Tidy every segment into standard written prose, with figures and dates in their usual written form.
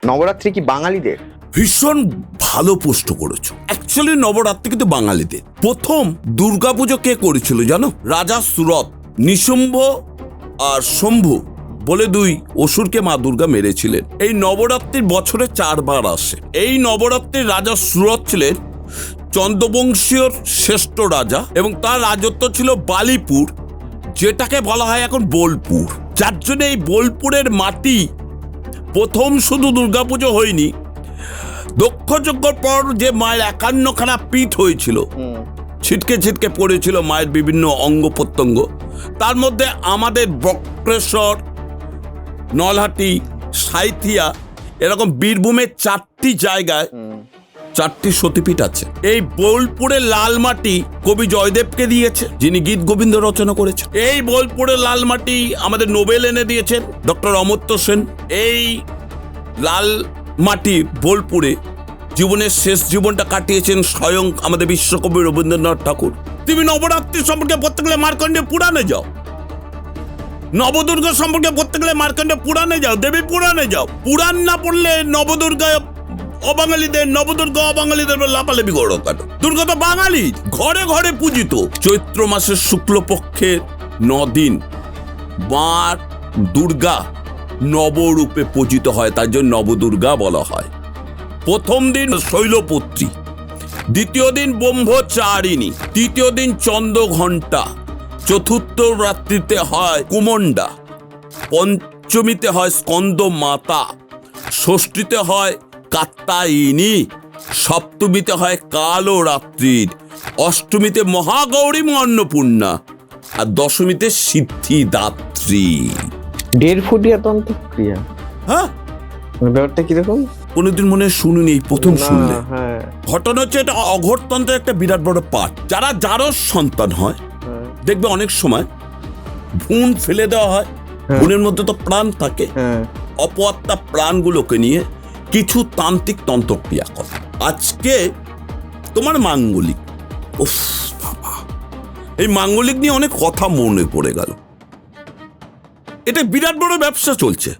নবরাত্রি কি বাঙালিদের? ভীষণ ভালো প্রশ্ন করেছো। অ্যাকচুয়ালি নবরাত্রি কিন্তু বাঙালিদের। প্রথম দুর্গাপুজো কে করেছিল জানো? রাজা সুরত। নিশুম্ভ আর শম্ভু বলে দুই অসুরকে মা দুর্গা মেরেছিলেন। এই নবরাত্রির বছরে 4 বার আসে। এই নবরাত্রির রাজা সুরত ছিলেন চন্দ্রবংশীয় শ্রেষ্ঠ রাজা এবং তার রাজত্ব ছিল বালিপুর, যেটাকে বলা হয় এখন বোলপুর। যার জন্য এই বোলপুরের মাটি প্রথম শুধু দুর্গাপুজো হয়নি, দক্ষযজ্ঞর পর যে মায়ের 51খানা পীঠ হয়েছিল, ছিটকে ছিটকে পড়েছিল মায়ের বিভিন্ন অঙ্গ প্রত্যঙ্গ, তার মধ্যে আমাদের বক্রেশ্বর, নলহাটি, সাঁইথিয়া এরকম বীরভূমের 4টি জায়গায় 4টি সতীপীঠ আছে। এই বোলপুরের লাল মাটি কবি জয়দেবকে দিয়েছে, যিনি গীত গোবিন্দ রচনা করেছেন। এই বোলপুরের লাল মাটি আমাদের নোবেল এনে দিয়েছেন ডক্টর অমর্ত্য সেন। এই লাল মাটি বোলপুরে জীবনের শেষ জীবনটা কাটিয়েছেন স্বয়ং আমাদের বিশ্বকবি রবীন্দ্রনাথ ঠাকুর। তুমি নবরাত্রি সম্পর্কে পড়তে গেলে মার্কণ্ডেয় পুরাণে যাও, নবদুর্গা সম্পর্কে পড়তে গেলে মার্কণ্ডেয় পুরাণে যাও, দেবী পুরাণে যাও। পুরাণ না পড়লে নবদুর্গা অবাঙালিদের, নবদুর্গা অবাঙালিদের লাপালাপি করো কেন? দুর্গা তো বাঙালি, ঘরে ঘরে পূজিত। চৈত্র মাসের শুক্লপক্ষের 9 দিন মা দুর্গা নবরূপে পূজিত হয়, তার জন্য নবদুর্গা বলা হয়। প্রথম দিন শৈলপুত্রী, দ্বিতীয় দিন ব্রহ্মচারিণী, তৃতীয় দিন চন্দ্রঘণ্টা, চতুর্থ রাত্রিতে হয় কুমণ্ডা, পঞ্চমীতে হয় স্কন্দ মাতা, ষষ্ঠীতে হয় কাত্যায়নী, সপ্তমীতে হয় কালো রাত্রির, অষ্টমীতে মহাগৌরী অন্নপূর্ণা আর দশমীতে সিদ্ধিদাত্রী। 1.5 ফুটিয়া তন্ত্রক্রিয়া, হ্যাঁ ব্যাপারটা কিরকম? কোনোদিন মনে শুনিনি, এই প্রথম শুনলে। হ্যাঁ, ঘটনা হচ্ছে এটা অঘটতন্ত্রের একটা বিরাট বড় পাঠ। যারা জারজ সন্তান হয় দেখবে অনেক সময় ভ্রূণ ফেলে দেওয়া হয়, ভ্রূণের মধ্যে তো প্রাণ থাকে, অপআত্মা প্রাণগুলোকে নিয়ে কিছু তান্ত্রিক তন্ত্রক্রিয়া করে। আজকে তোমার মাঙ্গলিক, উফ বাবা, এই মাঙ্গলিক নিয়ে অনেক কথা মনে পড়ে গেল। এটা বিরাট বড় ব্যবসা চলছে।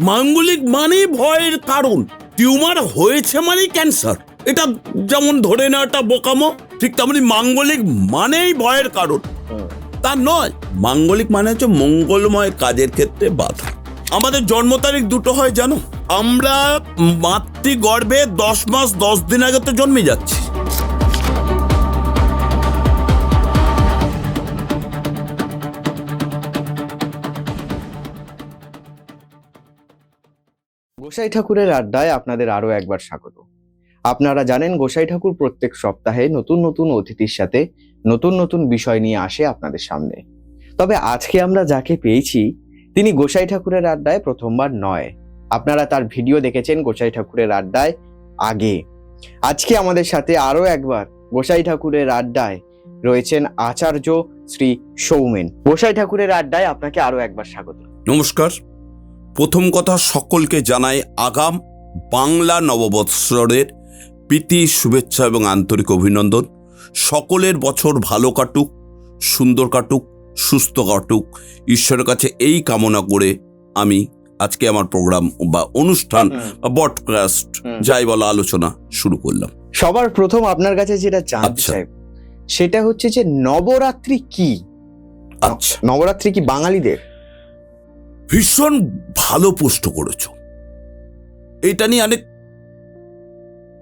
মাঙ্গলিক মানেই ভয়ের কারণ। টিউমার হয়েছে মানে ক্যান্সার, এটা যেমন ধরে নেওয়াটা বোকামো, ঠিক তেমনি মাঙ্গলিক মানেই ভয়ের কারণ তা নয়। মাঙ্গলিক মানে হচ্ছে মঙ্গলময় কাজের ক্ষেত্রে বাধা। আমাদের জন্ম তারিখ দুটো হয় জানো? আমরা মাতৃগর্ভে 10 মাস 10 দিন আগে তো জন্মে যাচ্ছি। গোসাই ঠাকুরের আড্ডায় আপনাদের আরো একবার স্বাগত। আপনারা জানেন গোসাই ঠাকুর প্রত্যেক সপ্তাহে নতুন নতুন অতিথির সাথে নতুন নতুন বিষয় নিয়ে আসে আপনাদের সামনে। তবে আজকে আমরা যাকে পেয়েছি তিনি গোসাই ঠাকুরের আড্ডায় প্রথমবার নয়, আপনারা তার ভিডিও দেখেছেন গোসাই ঠাকুরের আড্ডায় আগে। আজকে আমাদের সাথে আরো একবার গোসাই ঠাকুরের আড্ডায় রয়েছেন আচার্য শ্রী সৌমেন। গোসাই ঠাকুরের আড্ডায় আপনাকে আরো একবার স্বাগত। নমস্কার। প্রথম কথা, সকলকে জানাই আগাম বাংলা নববৎসরের প্রীতি, শুভেচ্ছা এবং আন্তরিক অভিনন্দন। সকলের বছর ভালো কাটুক, সুন্দর কাটুক, সুস্থ কাটুক, ঈশ্বরের কাছে এই কামনা করে আমি আজকে আমার প্রোগ্রাম বা অনুষ্ঠান বা ব্রডকাস্ট যাই বলা আলোচনা শুরু করলাম। সবার প্রথম আপনার কাছে যেটা জানতে চাই সেটা হচ্ছে যে নবরাত্রি কি? আচ্ছা, নবরাত্রি কি বাঙালিদের? ভীষণ ভালো প্রশ্ন করেছো। এটা নিয়ে অনেক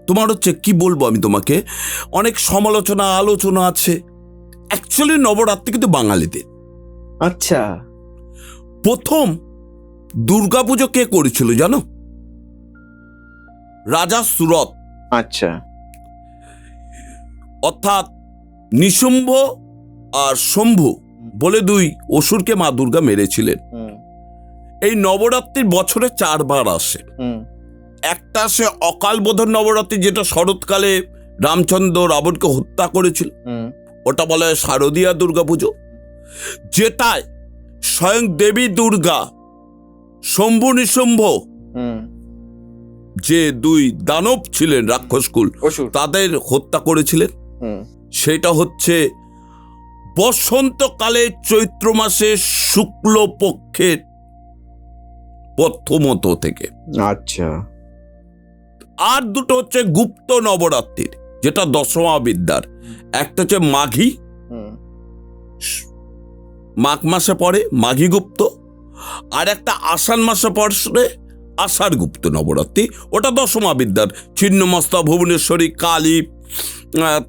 তোমার হচ্ছে কি বলবো আমি তোমাকে, অনেক সমালোচনা আলোচনা আছে। অ্যাকচুয়ালি নবরাত্রি কিন্তু বাঙালিদের। আচ্ছা, প্রথম দুর্গাপুজো কে করেছিল জানো? রাজা সুরত। আচ্ছা, অর্থাৎ নিশুম্ভ আর শম্ভু বলে দুই অসুরকে মা দুর্গা মেরেছিলেন। এই নবরাত্রির বছরে 4 বার আসে। একটা আসে অকাল বোধন নবরাত্রি, যেটা শরৎকালে রামচন্দ্র রাবণকে হত্যা করেছিল, ওটা বলা হয় শারদীয়া দুর্গাপুজো, যেটায় স্বয়ং দেবী দুর্গা শম্ভু নিশুম্ভ যে 2 দানব ছিলেন রাক্ষসকুল, তাদের হত্যা করেছিলেন। সেটা হচ্ছে বসন্তকালে চৈত্র মাসে শুক্লপক্ষের প্রথমত থেকে। আচ্ছা। আর দুটো হচ্ছে গুপ্ত নবরাত্রির, যেটা দশমা বিদ্যার। একটা হচ্ছে মাঘী, মাঘ মাসে পড়ে মাঘী গুপ্ত, আর একটা আষাঢ় মাসে পড়ে আষাঢ় গুপ্ত নবরাত্রি, ওটা দশমা বিদ্যার। ছিন্নমস্তা, ভুবনেশ্বরী, কালী,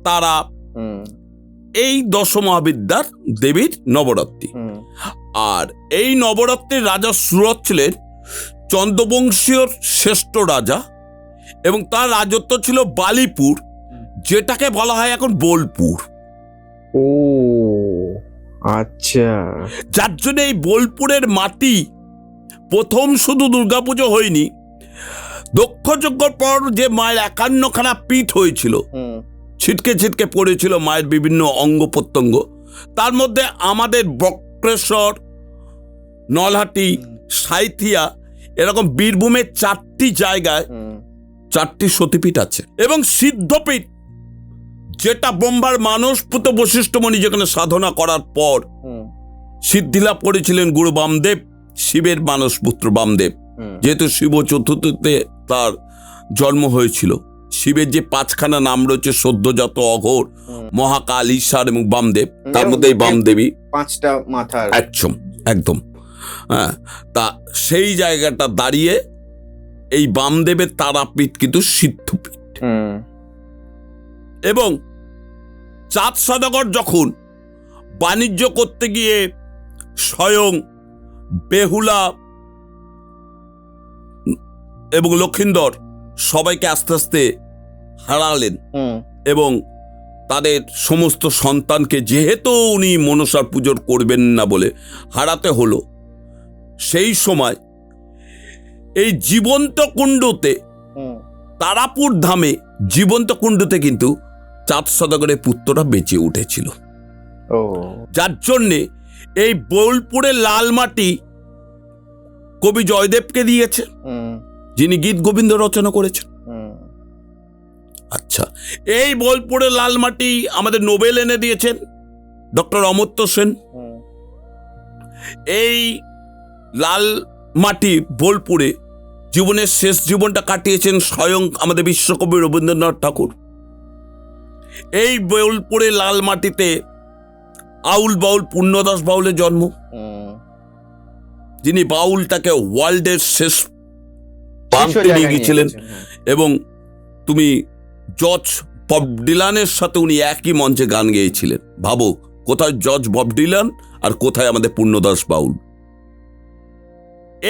তারা, এই দশমা বিদ্যার দেবীর নবরাত্রি। আর এই নবরাত্রির রাজা সুরত ছিলেন চন্দ্রবংশীয় শ্রেষ্ঠ রাজা, এবং তার রাজত্ব ছিল বালিপুর, যেটাকে বলা হয় এখন বোলপুর। ও আচ্ছা। যার জন্য এই বোলপুরের মাটি প্রথম শুধু দুর্গাপুজো হয়নি, দক্ষযজ্ঞর পর যে মায়ের 51খানা পীঠ হয়েছিল, ছিটকে ছিটকে পড়েছিল মায়ের বিভিন্ন অঙ্গ প্রত্যঙ্গ, তার মধ্যে আমাদের বক্রেশ্বর, নলহাটি, সাঁইথিয়া, এরকম বীরভূমের 4টি জায়গায় 4টি সতীপীঠ আছে। এবং সিদ্ধপীঠ, যেটা ব্রহ্মার মানসপুত বশিষ্ঠমণি যেখানে সাধনা করার পর সিদ্ধিলাভ করেছিলেন গুরু বামদেব, শিবের মানসপুত্র বামদেব, যেহেতু শিব চতুর্থীতে তার জন্ম হয়েছিল। শিবের যে 5খানা নাম রয়েছে, সদ্যজাত, অঘোর, মহাকাল, ঈশ্বর এবং বামদেব, তার মধ্যে এই বামদেবী 5টা মাথার। একদম। হ্যাঁ, তা সেই জায়গাটা দাঁড়িয়ে এই বামদেবের তারাপীঠ কিন্তু সিদ্ধপীঠ। এবং চাঁদ সদাগর যখন বাণিজ্য করতে গিয়ে স্বয়ং বেহুলা এবং লক্ষিন্দর সবাইকে আস্তে আস্তে হারালেন, এবং তাদের সমস্ত সন্তানকে, যেহেতু উনি মনসার পুজোর করবেন না বলে হারাতে হলো, সেই সময় এই জীবন্ত কুণ্ডতে, তারাপুর ধামে জীবন্ত কুণ্ডতে কিন্তু চাঁদ সদাগরের পুত্ররা বেঁচে উঠেছিল। যার জন্যে এই বোলপুরের লাল মাটি কবি জয়দেবকে দিয়েছে, যিনি গীত গোবিন্দ রচনা করেছেন। আচ্ছা, এই বোলপুরের লাল মাটি আমাদের নোবেল এনে দিয়েছেন ডক্টর অমর্ত্য সেন। এই লাল মাটি বোলপুরে জীবনের শেষ জীবনটা কাটিয়েছেন স্বয়ং আমাদের বিশ্বকবি রবীন্দ্রনাথ ঠাকুর। এই বোলপুরে লাল মাটিতে আউল বাউল পূর্ণদাস বাউলের জন্ম, যিনি বাউলটাকে ওয়ার্ল্ডের শেষ প্রান্তে নিয়ে গিয়েছিলেন। এবং তুমি জর্জ বব ডিলানের সাথে উনি একই মঞ্চে গান গেয়েছিলেন। ভাবো, কোথায় জর্জ বব ডিলান আর কোথায় আমাদের পূর্ণদাস বাউল।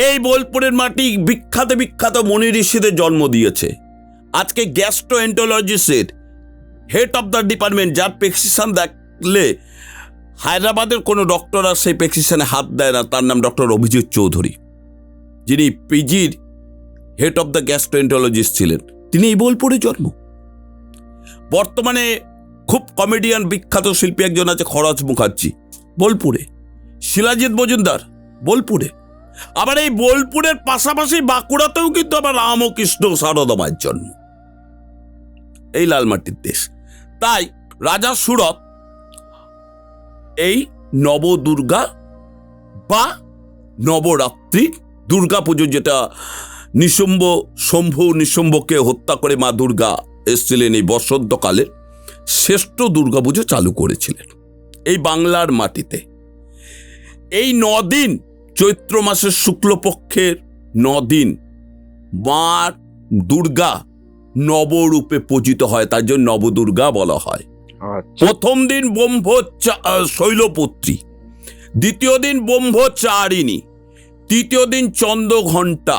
এই বোলপুরের মাটি বিখ্যাত বিখ্যাত মনি ঋষিদের জন্ম দিয়েছে। আজকে গ্যাস্ট্রোএন্টোলজিস্টের হেড অফ দ্য ডিপার্টমেন্ট, যার প্রেসক্রিপশন দেখলে হায়দ্রাবাদের কোনো ডক্টর আর সেই প্রেসক্রিপশনে হাত দেয় না, তার নাম ডক্টর অভিজিৎ চৌধুরী, যিনি পিজির হেড অফ দ্য গ্যাস্ট্রোএন্টোলজিস্ট ছিলেন। তিনি এই বোলপুরে জন্ম। বর্তমানে খুব কমেডিয়ান বিখ্যাত শিল্পী একজন আছে, খরচ মুখার্জি, বোলপুরে। শিলাজিৎ মজুমদার, বোলপুরে। আবার এই বোলপুরের পাশাপাশি বাঁকুড়াতেও কিন্তু আবার রামকৃষ্ণ সারদা মায়ের জন্ম। এই লালমাটির দেশ। তাই রাজা সুরত এই নবদুর্গা বা নবরাত্রি দুর্গাপুজো, যেটা নিশুম্ভ, শম্ভু নিশুম্ভকে হত্যা করে মা দুর্গা এসেছিলেন এই বসন্তকালে, শ্রেষ্ঠ দুর্গাপুজো চালু করেছিলেন এই বাংলার মাটিতে। এই 9 দিন, চৈত্র মাসের শুক্লপক্ষের 9 দিন মা দুর্গা নবরূপে পূজিত হয়, তার জন্য নবদুর্গা বলা হয়। প্রথম দিন শৈলপুত্রী, দ্বিতীয় দিন ব্রহ্মচারিণী, তৃতীয় দিন চন্দ্রঘণ্টা,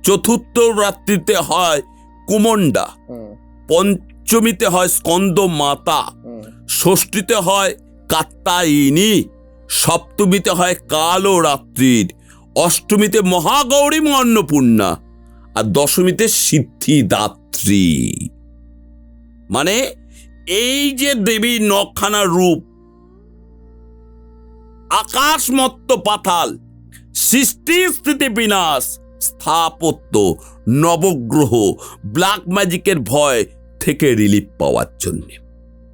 চতুর্থ রাত্রিতে হয় কুমণ্ডা, পঞ্চমীতে হয় স্কন্দ মাতা, ষষ্ঠীতে হয় কাত্যায়িনী, সপ্তমীতে হয় কালো রাত্রির, অষ্টমীতে মহাগৌরী অন্নপূর্ণা, আর দশমীতে সিদ্ধিদাত্রী। মানে এই যে দেবীর 9খানা রূপ, আকাশ মত্ত পাতাল, সৃষ্টি স্থিতি বিনাশ, স্থাপত্য, নবগ্রহ, ব্ল্যাক ম্যাজিকের ভয় থেকে রিলিফ পাওয়ার জন্য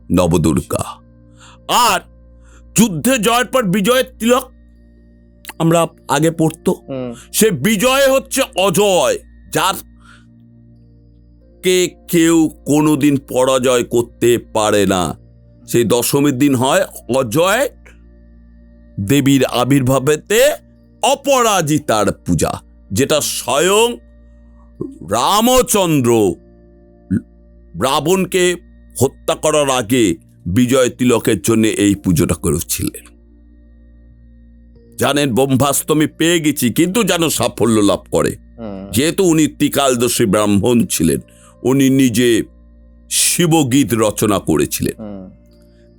নবদুর্গা। আর যুদ্ধে জয়ের পর বিজয়ের তিলক আমরা আগে পড়তো। সে বিজয় হচ্ছে অজয়, যার কে কেউ কোনোদিন পরাজয় করতে পারে না। সেই দশমীর দিন হয় অজয় দেবীর আবির্ভাবেতে অপরাজিতার পূজা, যেটা স্বয়ং রামচন্দ্র রাবণকে হত্যা করার আগে বিজয় তিলকের জন্য এই পুজোটা করেছিলেন। জানেন ব্রহ্মাষ্টমী পেয়ে গেছি, কিন্তু যেন সাফল্য লাভ করে, যেহেতু উনি ত্রিকালদর্শী ব্রাহ্মণ ছিলেন, উনি নিজে শিবগীত রচনা করেছিলেন।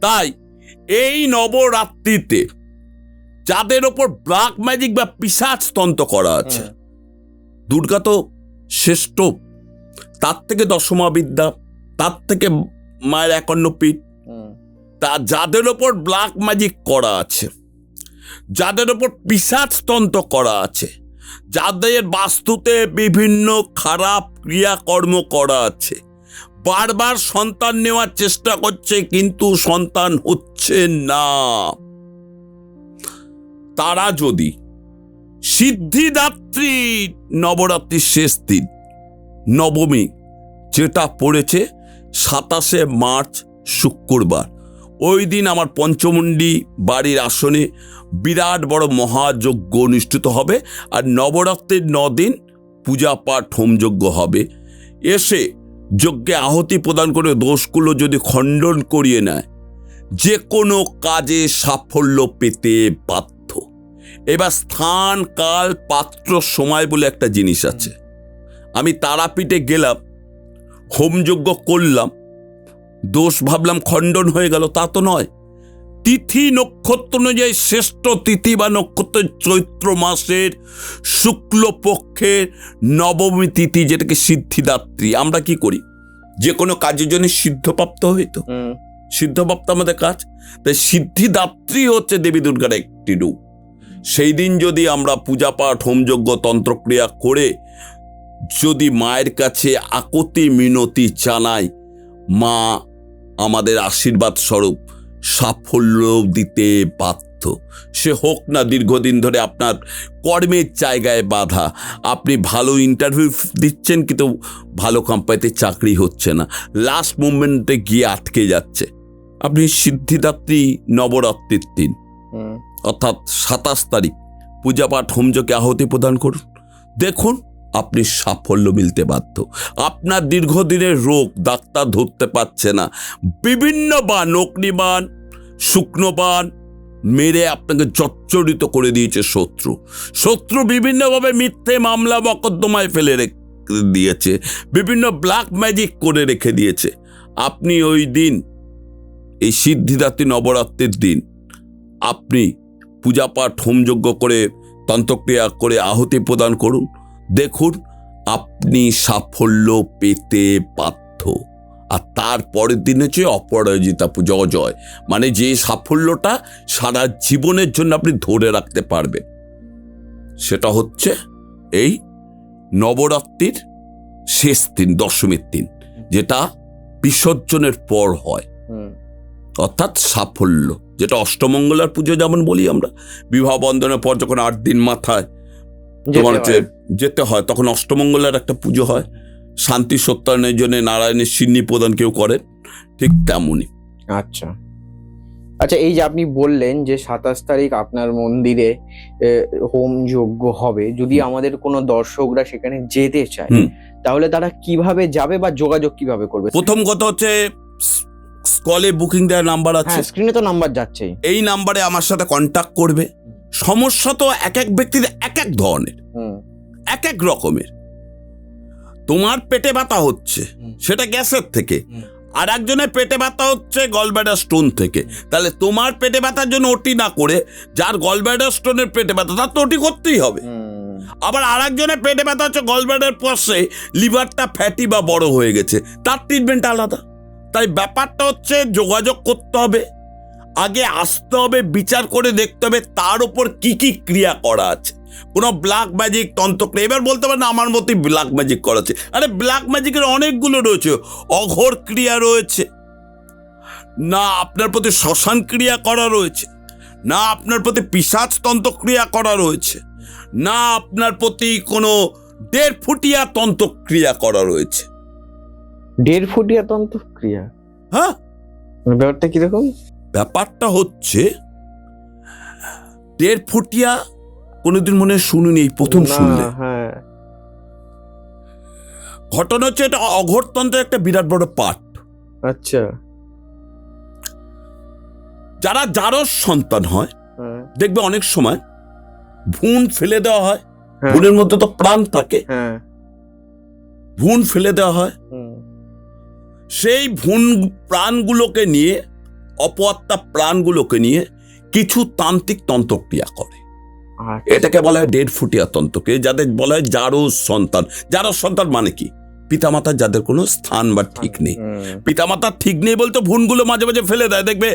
তাই এই নবরাত্রিতে যাদের ওপর ব্ল্যাক ম্যাজিক বা পিশাচ তন্ত্র করা আছে, দুর্গা তো শ্রেষ্ঠ, তার থেকে দশমা বিদ্যা, তার থেকে মায়ের 51 পীঠ, তা যাদের ওপর ব্ল্যাক ম্যাজিক করা আছে, যাদের ওপর পিশাচ তন্ত্র করা আছে, যাদের বাস্তুতে বিভিন্ন খারাপ ক্রিয়াকর্ম করা আছে, বারবার সন্তান নেওয়ার চেষ্টা করছে কিন্তু সন্তান হচ্ছে না, তারা যদি সিদ্ধিদাত্রী নবরাত্রির শেষ দিন নবমী, যেটা পড়েছে 27শে মার্চ শুক্রবার, ওই দিন আমার পঞ্চমুণ্ডী বাড়ির আসনে বিরাট বড় মহাযজ্ঞ অনুষ্ঠিত হবে। আর নবরাত্রির 9 দিন পূজা পাঠ হোমযজ্ঞ হবে। এসে যজ্ঞে আহুতি প্রদান করে দোষগুলো যদি খণ্ডন করিয়ে নেয়, যে কোনো কাজে সাফল্য পেতে বাধ্য। এবার স্থান, কাল, পাত্র, সময় বলে একটা জিনিস আছে। আমি তারাপীঠে গেলাম, হোমযজ্ঞ করলাম, দোষ ভাবলাম খণ্ডন হয়ে গেল, তা তো নয়। তিথি নক্ষত্র অনুযায়ী শ্রেষ্ঠ তিথি বা নক্ষত্র চৈত্র মাসের শুক্লপক্ষের নবমী তিথি, যেটাকে সিদ্ধিদাত্রী। আমরা কি করি, যে কোনো কাজের জন্য সিদ্ধপ্রাপ্ত হইতো, সিদ্ধপ্রাপ্ত আমাদের কাজ। তাই সিদ্ধিদাত্রী হচ্ছে দেবী দুর্গার একটি রূপ। সেই দিন যদি আমরা পূজা পাঠ, হোমযজ্ঞ, তন্ত্রক্রিয়া করে যদি মায়ের কাছে আকুতি মিনতি জানাই, মা আমাদের আশীর্বাদ স্বরূপ সাফল্য দিতে বাধ্য। সে হোক না দীর্ঘদিন ধরে আপনার কর্মের জায়গায় বাধা, আপনি ভালো ইন্টারভিউ দিচ্ছেন কিন্তু ভালো কোম্পানিতে চাকরি হচ্ছে না, লাস্ট মুভমেন্টে গিয়ে আটকে যাচ্ছে, আপনি সিদ্ধিদাত্রী নবরাত্রির দিন অর্থাৎ 27 তারিখ পূজা পাঠ হোমযজ্ঞে আহুতি প্রদান করুন, দেখুন আপনি সাফল্য মিলতে বাধ্য। আপনার দীর্ঘদিনের রোগ ডাক্তার ধরতে পারছে না, বিভিন্ন বান, অগ্নিবান, শুকনোবান মেরে আপনাকে জর্জরিত করে দিয়েছে শত্রু বিভিন্নভাবে মিথ্যে মামলা মকদ্দমায় ফেলে রেখে দিয়েছে, বিভিন্ন ব্ল্যাক ম্যাজিক করে রেখে দিয়েছে। আপনি ওই দিন, এই সিদ্ধিদাত্রী নবরাত্রির দিন, আপনি পূজা পাঠ হোমযজ্ঞ করে তন্ত্রক্রিয়া করে আহুতি প্রদান করুন, দেখুন আপনি সাফল্য পেতে বাধ্য। আর তারপরের দিন হচ্ছে অপরাজিতা পূজা, অজয়, মানে যে সাফল্যটা সারা জীবনের জন্য আপনি ধরে রাখতে পারবেন, সেটা হচ্ছে এই নবরাত্রির শেষ দিন, দশমীর দিন, যেটা বিসর্জনের পর হয়, অর্থাৎ সাফল্য, যেটা অষ্টমঙ্গলার পুজো যেমন বলি আমরা, বিবাহ বন্ধনের পর যখন 8 দিন মাথায় তোমার হচ্ছে যেতে হয়, তখন অষ্টমঙ্গলার একটা পুজো হয়, শান্তি সত্যায়নের জন্য নারায়ণের সিন্নি প্রদান কেউ করেন, ঠিক তেমনই। আচ্ছা আচ্ছা, এই যে আপনি বললেন যে 27 তারিখ আপনার মন্দিরে হোম যজ্ঞ হবে, যদি আমাদের কোনো দর্শকরা সেখানে যেতে চায়, তাহলে তারা কিভাবে যাবে বা যোগাযোগ কিভাবে করবে? প্রথম কথা হচ্ছে স্কলে বুকিং দেওয়ার নাম্বার আছে, স্ক্রিনে তো নাম্বার যাচ্ছে, এই নাম্বারে আমার সাথে কন্ট্যাক্ট করবে। সমস্যা তো এক এক ব্যক্তির এক এক ধরনের, এক এক রকমের। তোমার পেটে ব্যথা হচ্ছে সেটা গ্যাসের থেকে, আর একজনের পেটে ব্যথা হচ্ছে গলব্লাডার স্টোন থেকে, তাহলে তোমার পেটে ব্যথার জন্য ওটি না করে যার গলব্লাডার স্টোনের পেটে ব্যথা, তার তো ওটি করতেই হবে। আবার আর একজনের পেটে ব্যথা হচ্ছে গলব্লাডার পাশে লিভারটা ফ্যাটি বা বড় হয়ে গেছে, তার ট্রিটমেন্ট আলাদা। তাই ব্যাপারটা হচ্ছে যোগাযোগ করতে হবে, আগে আসতে হবে, বিচার করে দেখতে হবে তার উপর কি কি ক্রিয়া করা আছে। কোনো ব্ল্যাক ম্যাজিক তন্ত্রক্রিয়া, এবার বলতে পারেন আমার মতোই ব্ল্যাক ম্যাজিক করা আছে, আরে ব্ল্যাক ম্যাজিকের অনেকগুলো রয়েছে, অঘোর ক্রিয়া রয়েছে, না আপনার প্রতি শ্মশান ক্রিয়া করা রয়েছে, না আপনার প্রতি পিশাচতন্ত্র ক্রিয়া করা রয়েছে, না আপনার প্রতি কোনো 1.5 ফুটিয়া তন্ত্র ক্রিয়া করা রয়েছে। 1.5 ফুটিয়া তন্ত্র ক্রিয়া? হ্যাঁ, ব্যাপারটা কিরকম? ব্যাপারটা হচ্ছে 1.5 ফুটিয়া কোনোদিন মনে হয় শুনুনি, এই প্রথম শুনলে। হ্যাঁ, ঘটনা হচ্ছে এটা অঘোরতন্ত্রের একটা বিরাট বড় পার্ট। আচ্ছা। যারা জারজ সন্তান হয় হ্যাঁ, দেখবে অনেক সময় ভ্রূণ ফেলে দেওয়া হয়, হ্যাঁ, ভ্রূণের মধ্যে তো প্রাণ থাকে, হ্যাঁ, ভ্রূণ ফেলে দেওয়া হয়, হুম, সেই ভ্রূণ প্রাণগুলোকে নিয়ে, অপআত্মা প্রাণগুলোকে নিয়ে কিছু তান্ত্রিক তন্ত্রক্রিয়া করে। আচ্ছা। এটাকে বলা হয় 1.5 ফুটিয়া তন্ত্রকে, যাদের বলা হয় জারজ সন্তান। জারজ সন্তান মানে কি? পিতামাতার যাদের কোনো স্থান বা ঠিক নেই। পিতামাতার ঠিক নেই বলতে ভ্রূণগুলো মাঝে মাঝে ফেলে দেয়। দেখবে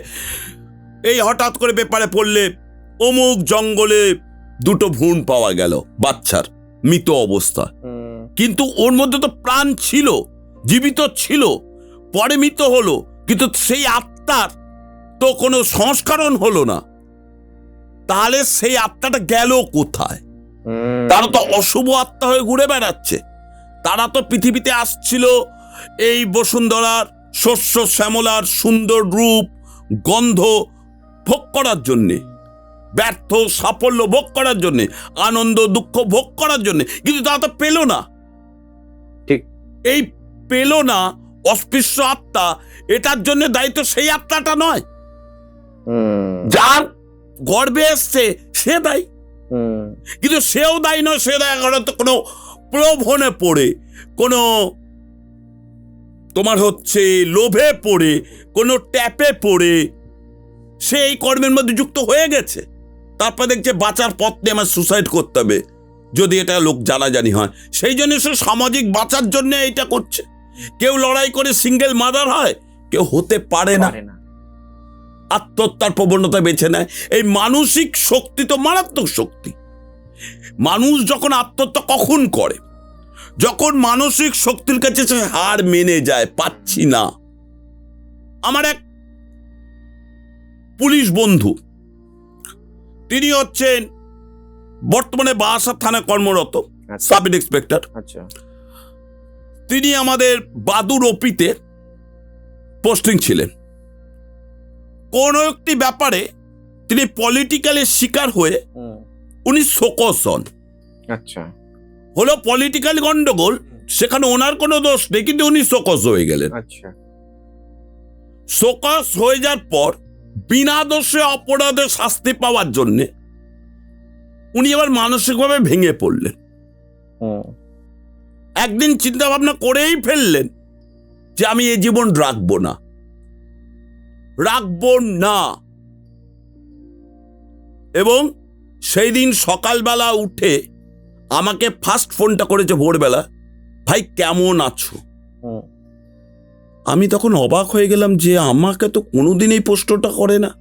এই হঠাৎ করে পেপারে পড়লে অমুক জঙ্গলে 2টো ভ্রূণ পাওয়া গেল বাচ্চার মৃত অবস্থা, কিন্তু ওর মধ্যে তো প্রাণ ছিল, জীবিত ছিল, পরে মৃত হলো, কিন্তু সেই আত্মার তো কোনো সংস্করণ হলো না। তাহলে সেই আত্মাটা গেল কোথায়? তারা তো অশুভ আত্মা হয়ে ঘুরে বেড়াচ্ছে। তারা তো পৃথিবীতে আসছিল এই বসুন্ধরার শস্য শ্যামলার সুন্দর রূপ গন্ধ ভোগ করার জন্যে, ব্যর্থ সাফল্য ভোগ করার জন্যে, আনন্দ দুঃখ ভোগ করার জন্যে, কিন্তু তারা তো পেল না। ঠিক। এই পেল না অস্পৃশ্য আত্মা, এটার জন্য দায়িত্ব সেই আত্মাটা নয়, যার গর্বে এসছে সে দায়ী। কিন্তু সেও দায়ী নয়, সে দায়ী তো কোনো প্রলোভনে পড়ে, কোনো তোমার হচ্ছে লোভে পড়ে, কোনো ট্যাপে পড়ে সে এই কর্মের মধ্যে যুক্ত হয়ে গেছে। তারপর দেখছে বাঁচার পথ নিয়ে আমার সুসাইড করতে হবে, যদি এটা লোক জানাজানি হয়। সেই জন্য সে সামাজিক বাঁচার জন্য এইটা করছে। কেউ লড়াই করে সিঙ্গেল মাদার হয়, কেউ হতে পারে না, আত্মহত্যার প্রবণতা বেছে নেয়। এই মানসিক শক্তি তো মারাত্মক শক্তি। মানুষ যখন আত্মহত্যা কখন করে? যখন মানসিক শক্তির কাছে সে হার মেনে যায়, পাচ্ছি না। আমার এক পুলিশ বন্ধু, তিনি হচ্ছেন বর্তমানে বারাসাত থানায় কর্মরত সাব ইন্সপেক্টর। আচ্ছা। তিনি আমাদের বাদুর ওপিতে পোস্টিং ছিলেন। কোন একটি ব্যাপারে তিনি পলিটিক্যালের শিকার হয়ে উনি শোকস হন। আচ্ছা। হলো পলিটিক্যাল গন্ডগোল, সেখানে ওনার কোনো দোষ নেই, কিন্তু উনি শোকস হয়ে গেলেন। আচ্ছা। শোকস হয়ে যাওয়ার পর বিনা দোষে অপরাধে শাস্তি পাওয়ার জন্যে উনি আবার মানসিকভাবে ভেঙে পড়লেন। একদিন চিন্তা ভাবনা করেই ফেললেন যে আমি এই জীবন রাখবো না। এবং সেই দিন সকালবেলা উঠে আমাকে ফার্স্ট ফোনটা করেছে ভোরবেলা, ভাই কেমন আছো? আমি তখন অবাক হয়ে গেলাম যে আমাকে তো কোনোদিন এই প্রশ্নটা করে না,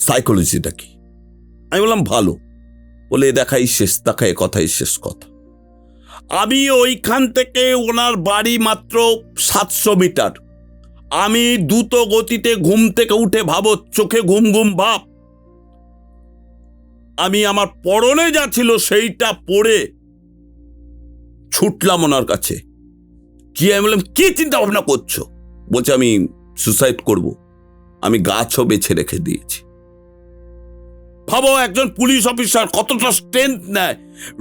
সাইকোলজিটা কি? আমি বললাম ভালো। বলে দেখাই শেষ, দেখাই কথাই শেষ কথা। আমি ওইখান থেকে ওনার বাড়ি মাত্র 700 মিটার। আমি দ্রুত গতিতে ঘুম থেকে উঠে ভাবো, চোখে ঘুম ঘুম ভাব, আমি আমার পরনে যা ছিল সেইটা পরে ছুটলাম ওনার কাছে। কি আমি বললাম, কি চিন্তা ভাবনা করছো? বলছে আমি সুসাইড করব, আমি গাছও বেছে রেখে দিয়েছি। ভাবো একজন পুলিশ অফিসার কতটা স্ট্রেংথ নেয়।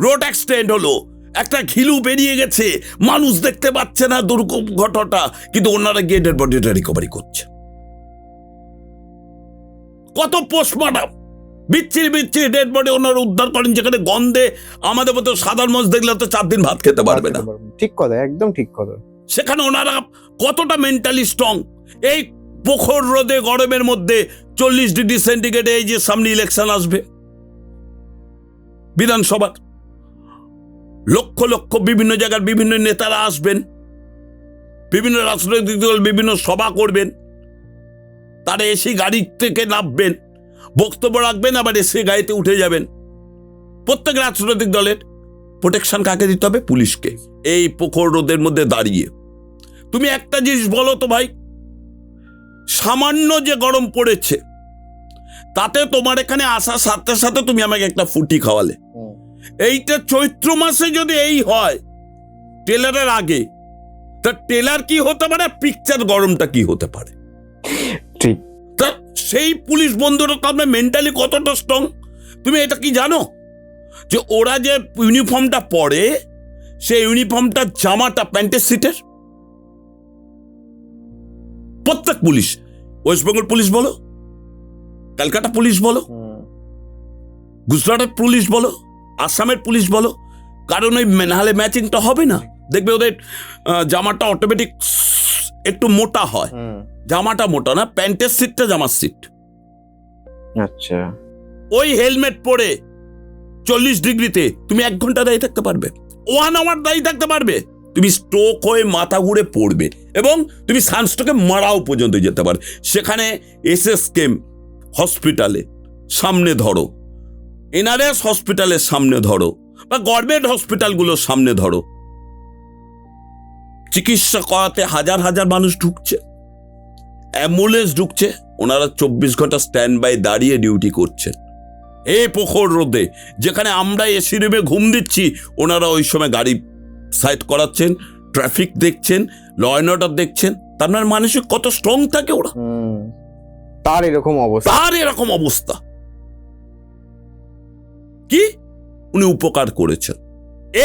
রোড অ্যাক্সিডেন্ট হলো, একটা ঘিলু বেরিয়ে গেছে, মানুষ দেখতে পাচ্ছে না দুর্ঘটনাটা, কিন্তু ওনারা গিয়ে ডেড বডিটা রিকভারি করছে। কত পোস্টমর্টম বিচ্ছিরি বিচ্ছিরি ডেড বডি ওনারা উদ্ধার করেন, যেখানে গন্ধে আমাদের মতো সাধারণ মানুষ দেখলে তো 4 দিন ভাত খেতে পারবে না। ঠিক কথা, একদম ঠিক কথা। সেখানে ওনারা কতটা মেন্টালি স্ট্রং। এই প্রখর রোদে গরমের মধ্যে 40 ডিগ্রি সেন্টিগ্রেডে, এই যে সামনে ইলেকশন আসবে বিধানসভার, লক্ষ লক্ষ বিভিন্ন জায়গার বিভিন্ন নেতারা আসবেন, বিভিন্ন রাজনৈতিক দল বিভিন্ন সভা করবেন, তারা এসে গাড়ি থেকে নামবেন, বক্তব্য রাখবেন, আবার এসে গাড়িতে উঠে যাবেন। প্রত্যেক রাজনৈতিক দলের প্রোটেকশন কাকে দিতে হবে? পুলিশকে। এই প্রখর রোদের মধ্যে দাঁড়িয়ে তুমি একটা জিনিস বলো তো ভাই, সামান্য যে গরম পড়েছে তাতে তোমার এখানে আসার সাথে সাথে তুমি আমাকে একটা ফুটি খাওয়ালে। এইটা চৈত্র মাসে যদি এই হয় টেলারের আগে, তা টেলার কি হতে পারে, পিকচার গরমটা কি হতে পারে? ঠিক। তা সেই পুলিশ বন্ধুরা তাহলে মেন্টালি কতটা স্ট্রং তুমি এটা কি জানো? যে ওরা যে ইউনিফর্মটা পরে সেই ইউনিফর্মটা জামাটা প্যান্টের সিটের। প্রত্যেক পুলিশ, ওয়েস্ট বেঙ্গল পুলিশ বলো, ক্যালকাটা পুলিশ বলো, গুজরাটের পুলিশ বলো, আসামের পুলিশ বলো, কারণ ওই নাহলে ম্যাচিংটা হবে না। দেখবে ওদের জামাটা অটোমেটিক একটু মোটা হয়, জামাটা মোটা না, প্যান্টের সিটটা জামার সিট। আচ্ছা। ওই হেলমেট পরে 40 ডিগ্রিতে তুমি 1 ঘন্টা দাঁড়িয়ে থাকতে পারবে, 1 আওয়ার দাঁড়িয়ে থাকতে পারবে, তুমি স্ট্রোক হয়ে মাথা ঘুরে পড়বে এবং তুমি সানস্ট্রোকে মারাও পর্যন্ত যেতে পারে। সেখানে এসএসকেএম হসপিটালে সামনে ধরো, এনআরএস হসপিটালের সামনে ধরো, বা গভর্নমেন্ট হসপিটালগুলোর সামনে ধরো, চিকিৎসা করাতে হাজার হাজার মানুষ ঢুকছে, অ্যাম্বুলেন্স ঢুকছে, ওনারা 24 ঘন্টা স্ট্যান্ড বাই দাঁড়িয়ে ডিউটি করছেন। এই প্রখর রোদে যেখানে আমরা এসি রুমে ঘুম দিচ্ছি, ওনারা ওই সময় গাড়ি সাইড করাচ্ছেন, ট্রাফিক দেখছেন, ল অ্যান্ড অর্ডার দেখছেন। তার মানে মানসিক কত স্ট্রং থাকে ওরা, তার এরকম অবস্থা কি উনি উপকার করেছেন।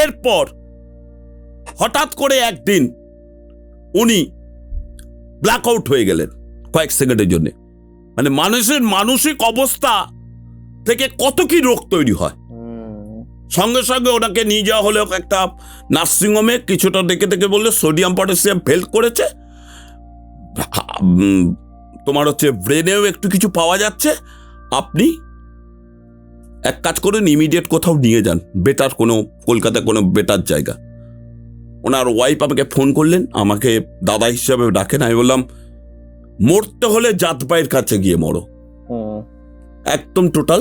এরপর হঠাৎ করে একদিন উনি ব্ল্যাক আউট হয়ে গেলেন কয়েক সেকেন্ডের জন্য। মানে মানুষের মানসিক অবস্থা থেকে কত কি রোগ তৈরি হয়। সঙ্গে সঙ্গে ওনাকে নিয়ে যাওয়া হলো একটা নার্সিংহোমে, কিছুটা দেখে দেখে বললে সোডিয়াম পটাশিয়াম ফেল করেছে, তোমার হচ্ছে ব্রেনেও একটু কিছু পাওয়া যাচ্ছে, আপনি এক কাজ করুন ইমিডিয়েট কোথাও নিয়ে যান, বেটার কোনো কলকাতায় কোনো বেটার জায়গা। ওনার ওয়াইফ আমাকে ফোন করলেন, আমাকে দাদা হিসাবে ডাকেন। আমি বললাম মরতে হলে জাতবাইয়ের কাছে গিয়ে মরো, একদম টোটাল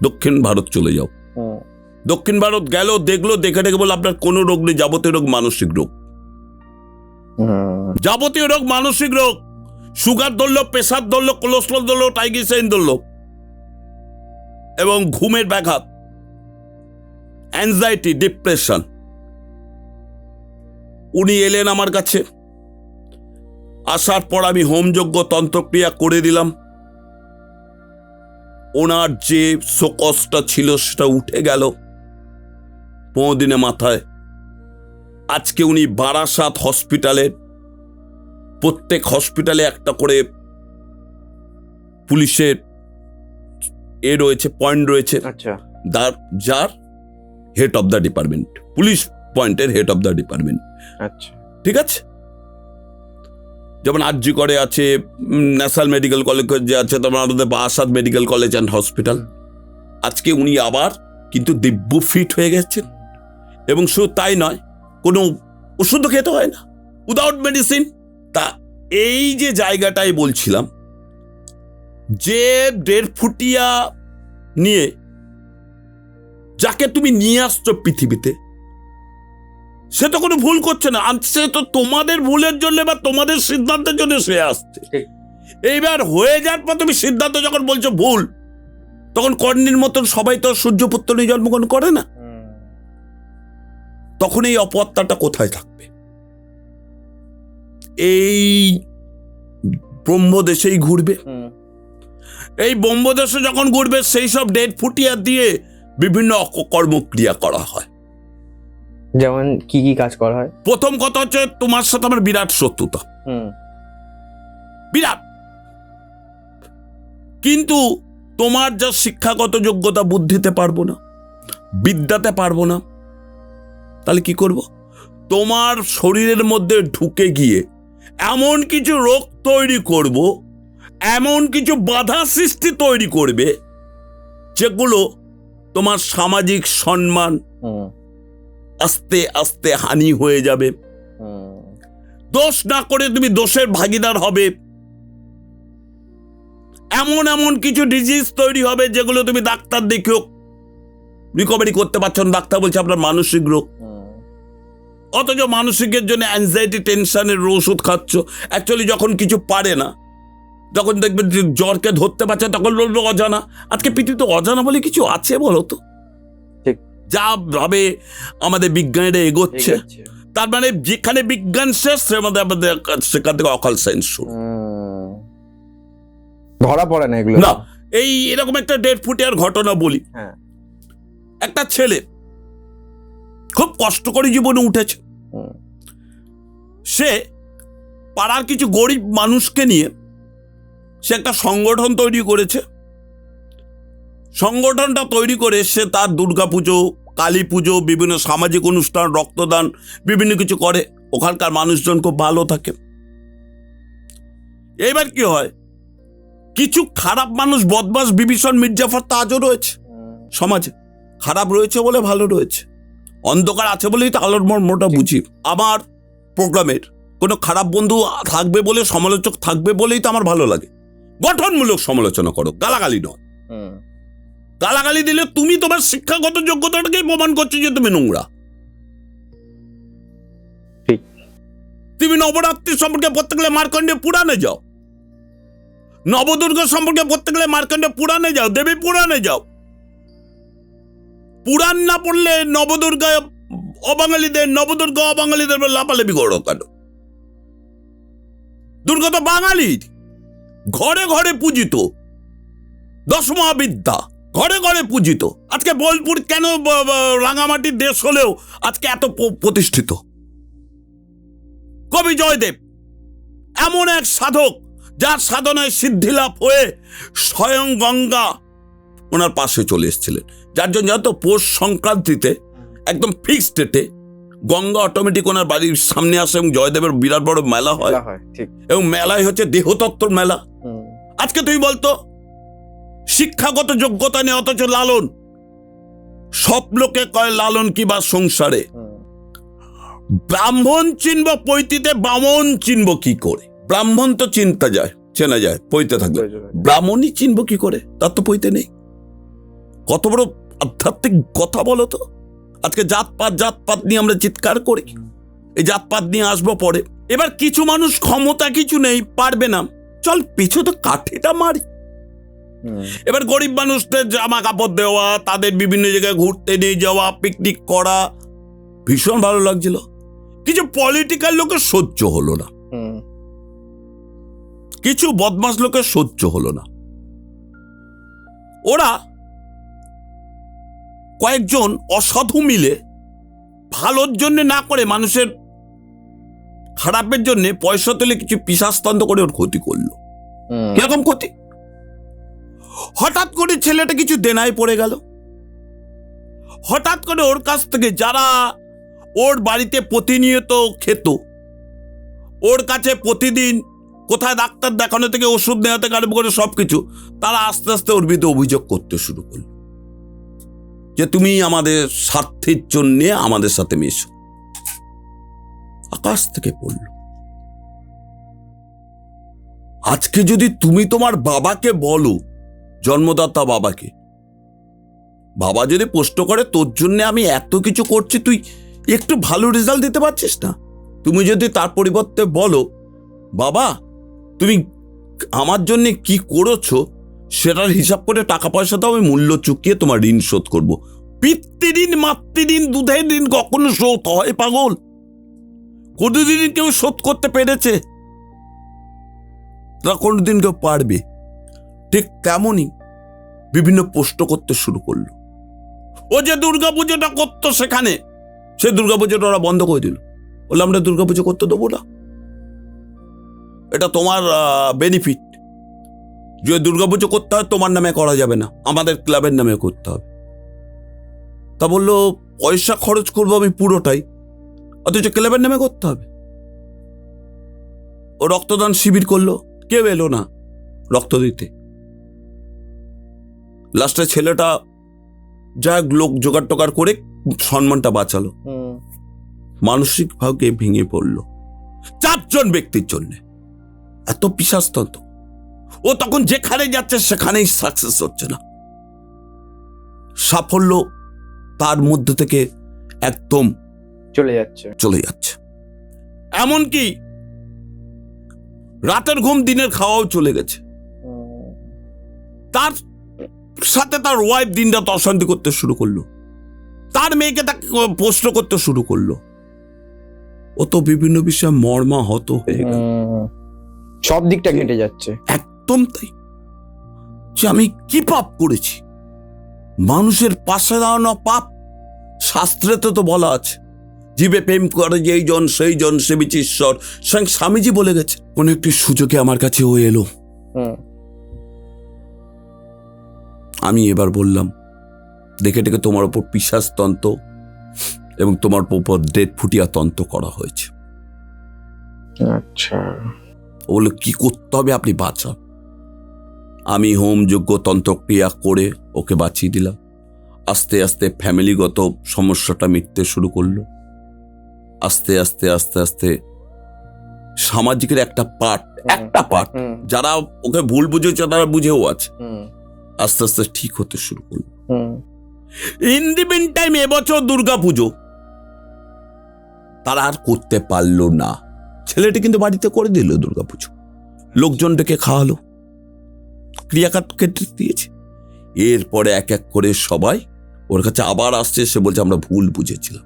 দক্ষিণ ভারত চলে যাও। দক্ষিণ ভারত গেল, দেখলো, দেখে দেখে বললো আপনার কোনো রোগ নেই, যাবতীয় রোগ মানসিক রোগ, যাবতীয় রোগ মানসিক রোগ, সুগার ধরলো, প্রেসার ধরলো, কোলেস্ট্রল ধরলো, ট্রাইগ্লিসাইরিড ধরলো, এবং ঘুমের ব্যাঘাত, অ্যাংজাইটি, ডিপ্রেশন। উনি এলেন আমার কাছে, আসার পর আমি হোমযজ্ঞ তন্ত্রক্রিয়া করে দিলাম। ওনার যে শোকসটা ছিল সেটা উঠে গেল 15 দিনে মাথায়। আজকে উনি বারাসাত হসপিটালে, প্রত্যেক হসপিটালে একটা করে পুলিশের রয়েছে, পয়েন্ট রয়েছে। আচ্ছা। যার head of the department, police পয়েন্টের হেড অফ দ্য ডিপার্টমেন্ট। আচ্ছা, ঠিক আছে। যেমন আরজি করে আছে, ন্যাশনাল মেডিকেল কলেজ যে আছে, তোমার আমাদের Barasat medical college and hospital. আজকে উনি আবার কিন্তু দিব্য ফিট হয়ে গেছেন, এবং শুধু তাই নয়, কোনো ওষুধও খেতে হয় না, উইদাউট মেডিসিন। তা এই যে জায়গাটাই বলছিলাম, যে 1.5 ফুটিয়া নিয়ে যাকে তুমি নিয়ে আসছো পৃথিবীতে, সে তো কোনো ভুল করছে না, সে তো তোমাদের ভুলের জন্য বা তোমাদের সিদ্ধান্তের জন্য সে আসছে। এইবার হয়ে যাওয়ার পর তুমি সিদ্ধান্ত যখন বলছো ভুল, তখন কর্ণীর মতন সবাই তো সূর্যপুত্র নিয়ে জন্মগ্রহণ করে না, তখন এই অপহত্যাটা কোথায় থাকবে? এই ব্রহ্মদেশেই ঘুরবে। এই ব্রহ্মদেশে যখন ঘুরবে, সেই সব 1.5 ফুটিয়া দিয়ে বিভিন্ন কর্মক্রিয়া করা হয়। যেমন কি কি কাজ করা হয়? প্রথম কথা হচ্ছে, তোমার সাথে আমার বিরাট শত্রুতা, বিরাট। কিন্তু তোমার যা শিক্ষাগত যোগ্যতা, বুদ্ধিতে পারবো না, বিদ্যাতে পারবো না, তাহলে কি করব? তোমার শরীরের মধ্যে ঢুকে গিয়ে এমন কিছু রোগ তৈরি করব, এমন কিছু বাধা সৃষ্টি তৈরি করবে, যেগুলো তোমার সামাজিক সম্মান আস্তে আস্তে হানি হয়ে যাবে। দোষ না করে তুমি দোষের ভাগিদার হবে। এমন এমন কিছু ডিজিজ তৈরি হবে, যেগুলো তুমি ডাক্তার দেখেও রিকভারি করতে পারছো না, ডাক্তার বলছে আপনার মানসিক রোগ। অথচ মানসিকের জন্য অ্যাংজাইটি, টেনশনের ওষুধ খাচ্ছ। অ্যাকচুয়ালি যখন কিছু পারে না, যখন দেখবেন যে জ্বরকে ধরতে পারছে তখন বলবে অজানা। আজকে পৃথিবীতে অজানা বলে কিছু আছে বলো তো? ঠিক। যা ভাবে আমাদের বিজ্ঞানীরা এগোচ্ছে, তার মানে যেখানে বিজ্ঞান শেষ আমাদের সেখান থেকে অকাল সায়েন্স শুরু। ধরা পড়ে না এগুলো। না, এই এরকম একটা 1.5 ফুটের ঘটনা বলি। হ্যাঁ। একটা ছেলে খুব কষ্ট করে জীবনে উঠেছে। সে পাড়ার কিছু গরিব মানুষকে নিয়ে সে একটা সংগঠন তৈরি করেছে। সংগঠনটা তৈরি করে সে তার দুর্গাপুজো, কালী পুজো, বিভিন্ন সামাজিক অনুষ্ঠান, রক্তদান, বিভিন্ন কিছু করে। ওখানকার মানুষজন খুব ভালো থাকে। এবার কি হয়, কিছু খারাপ মানুষ, বদমাশ, বিভীষণ, মির্জাফর তো আজও রয়েছে সমাজে। খারাপ রয়েছে বলে ভালো রয়েছে, অন্ধকার আছে বলেই তো আলোর মর্মটা বুঝি। আমার প্রোগ্রামের কোনো খারাপ বন্ধু থাকবে বলে, সমালোচক থাকবে বলেই তো আমার ভালো লাগে। গঠনমূলক সমালোচনা করো, গালাগালি নয়। গালাগালি দিলে তুমি তোমার শিক্ষাগত যোগ্যতাটাকেই প্রমাণ করছো যে তুমি নোংরা। ঠিক। তুমি নবরাত্রি সম্পর্কে পড়তে গেলে মার্কণ্ডেয় পুরাণে যাও, নবদুর্গা সম্পর্কে পড়তে গেলে মার্কণ্ডেয় পুরাণে যাও, দেবী পুরাণে যাও। পুরাণ না পড়লে নবদুর্গা অবাঙালিদের লাপালাপি করো কেন? দুর্গা তো বাঙালির, ঘরে ঘরে পূজিত, দশমহাবিদ্যা ঘরে ঘরে পূজিত। আজকে বোলপুর কেন রাঙামাটির দেশ হলেও আজকে এত প্রতিষ্ঠিত? কবি জয়দেব এমন এক সাধক যার সাধনায় সিদ্ধিলাভ হয়ে স্বয়ং গঙ্গা ওনার পাশে চলে এসেছিলেন। যার জন্য জানো তো, পৌষ সংক্রান্তিতে একদম ফিক্সড ডেটে গঙ্গা অটোমেটিক ওনার বাড়ির সামনে আসে এবং জয়দেবের বিরাট বড় মেলা হয়। এবং মেলায় হচ্ছে দেহতত্ত্বর মেলা। আজকে তুমি বলতো, শিক্ষাগত যোগ্যতা নেই অথচ লালন, সব লোকে কয় লালন কি বা সংসারে। ব্রাহ্মণ চিনব পৈতিতে, বামন চিনব কি করে? ব্রাহ্মণ তো চেনা যায় পৈতে থাকলে, ব্রাহ্মণই চিনব কি করে? তার তো পৈতে নেই। কত বড় আধ্যাত্মিক কথা বলো তো। আজকে জাতপাত নিয়ে আমরা চিৎকার করি, এই জাতপাত নিয়ে আসবো পরে। এবার কিছু মানুষ ক্ষমতা কিছু নেই, পারবে না, চল পিছু তো কাঠিটা মারি। এবার গরিব মানুষদের জামা কাপড় দেওয়া, তাদের বিভিন্ন জায়গায় ঘুরতে নিয়ে যাওয়া, পিকনিক করা, ভীষণ ভালো লাগছিল। কিছু পলিটিক্যাল লোকের সহ্য হলো না, কিছু বদমাশ লোকের সহ্য হলো না। ওরা কয়েকজন অসাধু মিলে ভালোর জন্য না করে মানুষের খারাপের জন্য পয়সা তুলে কিছু পিশাচতন্ত্র করে ওর ক্ষতি করলো। কিরকম ক্ষতি? হঠাৎ করে ছেলেটা কিছু দেনায় পড়ে গেল। হঠাৎ করে ওর কাছ থেকে যারা ওর বাড়িতে প্রতিনিয়ত খেত, ওর কাছে প্রতিদিন কোথায় ডাক্তার দেখানো থেকে ওষুধ নেওয়া থেকে আরম্ভ করে সবকিছু, তারা আস্তে আস্তে ওর বিরুদ্ধে অভিযোগ করতে শুরু করল যে তুমি আমাদের স্বার্থের জন্য আমাদের সাথে মেশো। আকাশ থেকে পড়ল। আজকে যদি তুমি তোমার বাবাকে বলো, জন্মদাতা বাবাকে, বাবা যদি প্রশ্ন করে তোর জন্য আমি এত কিছু করছি, তুই একটু ভালো রেজাল্ট দিতে পারছিস না, তুমি যদি তার পরিবর্তে বলো বাবা তুমি আমার জন্য কি করেছো সেটার হিসাব করে টাকা পয়সা দাও, আমি মূল্য চুকিয়ে তোমার ঋণ শোধ করবো। পিতৃঋণ, মাতৃঋণ, দুধের ঋণ কখনো শোধ হয় পাগল? কোনোদিন কেউ শোধ করতে পেরেছে? তা কোনোদিন কেউ পারবে? ঠিক তেমনই বিভিন্ন প্রশ্ন করতে শুরু করলো। ও যে দুর্গাপুজোটা করতো সেখানে, সে দুর্গাপুজোটা ওরা বন্ধ করে দিল। বললাম আমরা দুর্গাপুজো করতে দেবো না, এটা তোমার বেনিফিট। যে দুর্গাপুজো করতে হয় তোমার নামে করা যাবে না, আমাদের ক্লাবের নামে করতে হবে। তা বললো পয়সা খরচ করবো আমি পুরোটাই, অথচ ক্লাবের নামে করতে হবে। ও রক্তদান শিবির করলো, কেউ এলো না রক্ত দিতে। লাস্টে ছেলেটা যা লোক জোগাড় টোগাড় করে সম্মানটা বাঁচালো। মানসিক ভাবে ভেঙে পড়লো 4 জন ব্যক্তির জন্য। এত পিশাচতন্ত্র। ও তখন যেখানে যাচ্ছে সেখানেই সাকসেস হচ্ছে না, সাফল্য তার মধ্যে থেকে একদম চলে যাচ্ছে। এমনকি রাতের ঘুম দিনের খাওয়াও চলে গেছে। তার সাথে তার ওয়াইফ দিনরাত অশান্তি করতে শুরু করলো, তার মেয়েকে তাকে প্রশ্ন করতে শুরু করলো। ও তো বিভিন্ন বিষয়ে মর্মাহত হয়ে গেল। সব দিকটা কেটে যাচ্ছে। একদম তাই, যে আমি কি পাপ করেছি? মানুষের পাশে দাঁড়ানো পাপ। শাস্ত্রেতে তো বলা আছে, জীবে প্রেম করে যেই জন সেই জন সেবিছে ঈশ্বর, স্বয়ং স্বামীজি বলে গেছে। কোন একটি সুযোগে আমার কাছে ও এলো। আমি এবার বললাম, দেখে দেখে তোমার ওপর পিশাচ তন্ত্র এবং তোমার উপর ডেড ফুটিয়া তন্ত্র করা হয়েছে। আচ্ছা। ও বললো, কি করতে হবে আপনি বাঁচান। আমি হোম যজ্ঞ তন্ত্রক্রিয়া করে ওকে বাঁচিয়ে দিলাম। আস্তে আস্তে ফ্যামিলিগত সমস্যাটা মিটতে শুরু করলো। আস্তে আস্তে আস্তে আস্তে সামাজিকের একটা পার্ট যারা ওকে ভুল বুঝেছে তারা বুঝেও আছে, আস্তে আস্তে ঠিক হতে শুরু করলো। ইন দি মিন টাইম এবছর দুর্গাপুজো তারা আর করতে পারলো না। ছেলেটি কিন্তু বাড়িতে করে দিল দুর্গাপুজো, লোকজন ডেকে খাওয়ালো, ক্রিয়াকাট কেটে দিয়েছে। এরপরে এক এক করে সবাই ওর কাছে আবার আসছে, সে বলছে আমরা ভুল বুঝেছিলাম।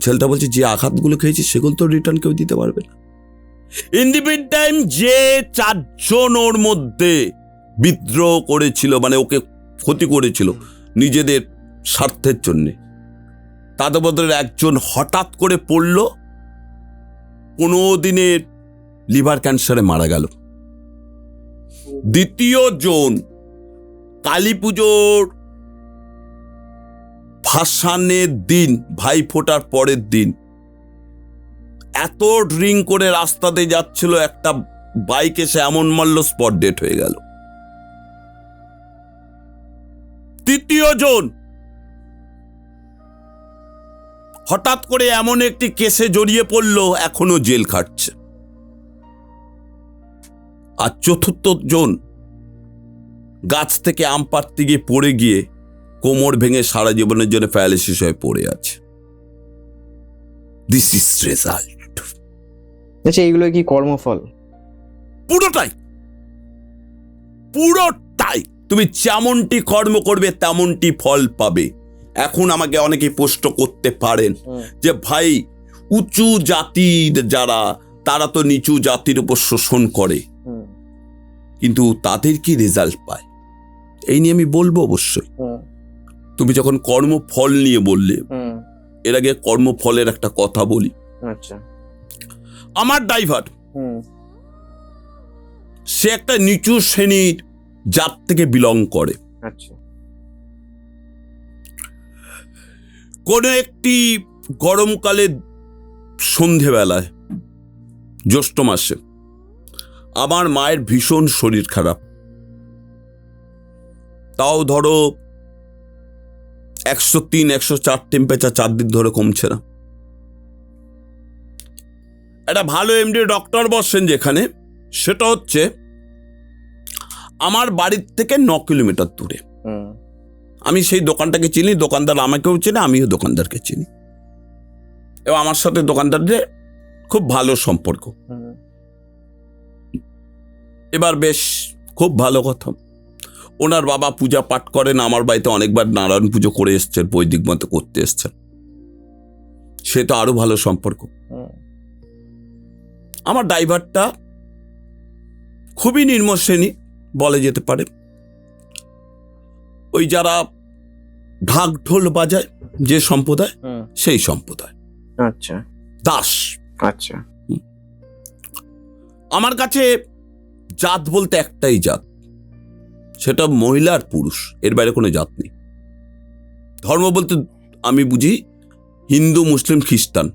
ছেলেটা বলছে, যে আঘাতগুলো খেয়েছি সেগুলো তো রিটার্ন কেউ দিতে পারবে না। ইন দি মিন টাইম যে 4 জন ওর মধ্যে বিদ্রোহ করেছিল, মানে ওকে ক্ষতি করেছিল নিজেদের স্বার্থের জন্য, তাদের মধ্যে একজন হঠাৎ করে পড়ল, 15 দিনের লিভার ক্যান্সারে মারা গেল। দ্বিতীয় জন কালী পুজোর ভাসানের দিন, ভাই ফোটার পরের দিন, এত ড্রিঙ্ক করে রাস্তাতে যাচ্ছিল, একটা বাইক এসে এমন মারল, স্পট ডেট হয়ে গেল। তৃতীয় জন হঠাৎ করে এমন একটি কেসে জড়িয়ে পড়ল, এখনো জেল খাটছে। আর চতুর্থ জন গাছ থেকে আম পাড়তে গিয়ে পড়ে গিয়ে কোমর ভেঙে সারা জীবনের জন্য প্যারালাইসিস হয়ে পড়ে আছে। This is result. আচ্ছা, এইগুলো কি কর্মফল? পুরোটাই, পুরোটাই। তুমি যেমনটি কর্ম করবে তেমনটি ফল পাবে। এখন আমাকে অনেকে প্রশ্ন করতে পারেন যে ভাই, উঁচু জাতির যারা, তারা তো নিচু জাতির উপর শোষণ করে, কিন্তু তাদের কি রেজাল্ট পায়? এই নিয়ে আমি বলবো অবশ্যই। তুমি যখন কর্মফল নিয়ে বললে, এর আগে কর্মফলের একটা কথা বলি। আচ্ছা। আমার ড্রাইভার, সে একটা নিচু শ্রেণীর জাত থেকে বিলং করে। আচ্ছা। কোন একটি গরমকালে সন্ধেবেলায়, জ্যৈষ্ঠ মাসে, আমার মায়ের ভীষণ শরীর খারাপ। তাও ধরো 103, 104 টেম্পারেচার 4 দিন ধরে কমছে না। একটা ভালো এমডি ডক্টর বসেন যেখানে, সেটা হচ্ছে আমার বাড়ির থেকে 9 কিলোমিটার দূরে। আমি সেই দোকানটাকে চিনি, দোকানদার আমাকেও চিনি, আমিও দোকানদারকে চিনি, এবং আমার সাথে দোকানদারদের খুব ভালো সম্পর্ক। এবার বেশ খুব ভালো কথা, ওনার বাবা পূজা পাঠ করেন, আমার বাড়িতে অনেকবার নারায়ণ পুজো করে এসছেন, বৈদিক মতে করতে এসছেন, সে তো আরো ভালো সম্পর্ক। আমার ড্রাইভারটা খুবই নিম্ন শ্রেণী বলে যেতে পারে, ওই যারা ঢাক ঢোল বাজায় যে সম্প্রদায়, সেই সম্প্রদায়। আচ্ছা। দাস। আচ্ছা। আমার কাছে জাত বলতে একটাই জাত, সেটা মহিলা আর পুরুষ, এর বাইরে কোনো জাত নেই। ধর্ম বলতে আমি বুঝি হিন্দু, মুসলিম, খ্রিস্টান,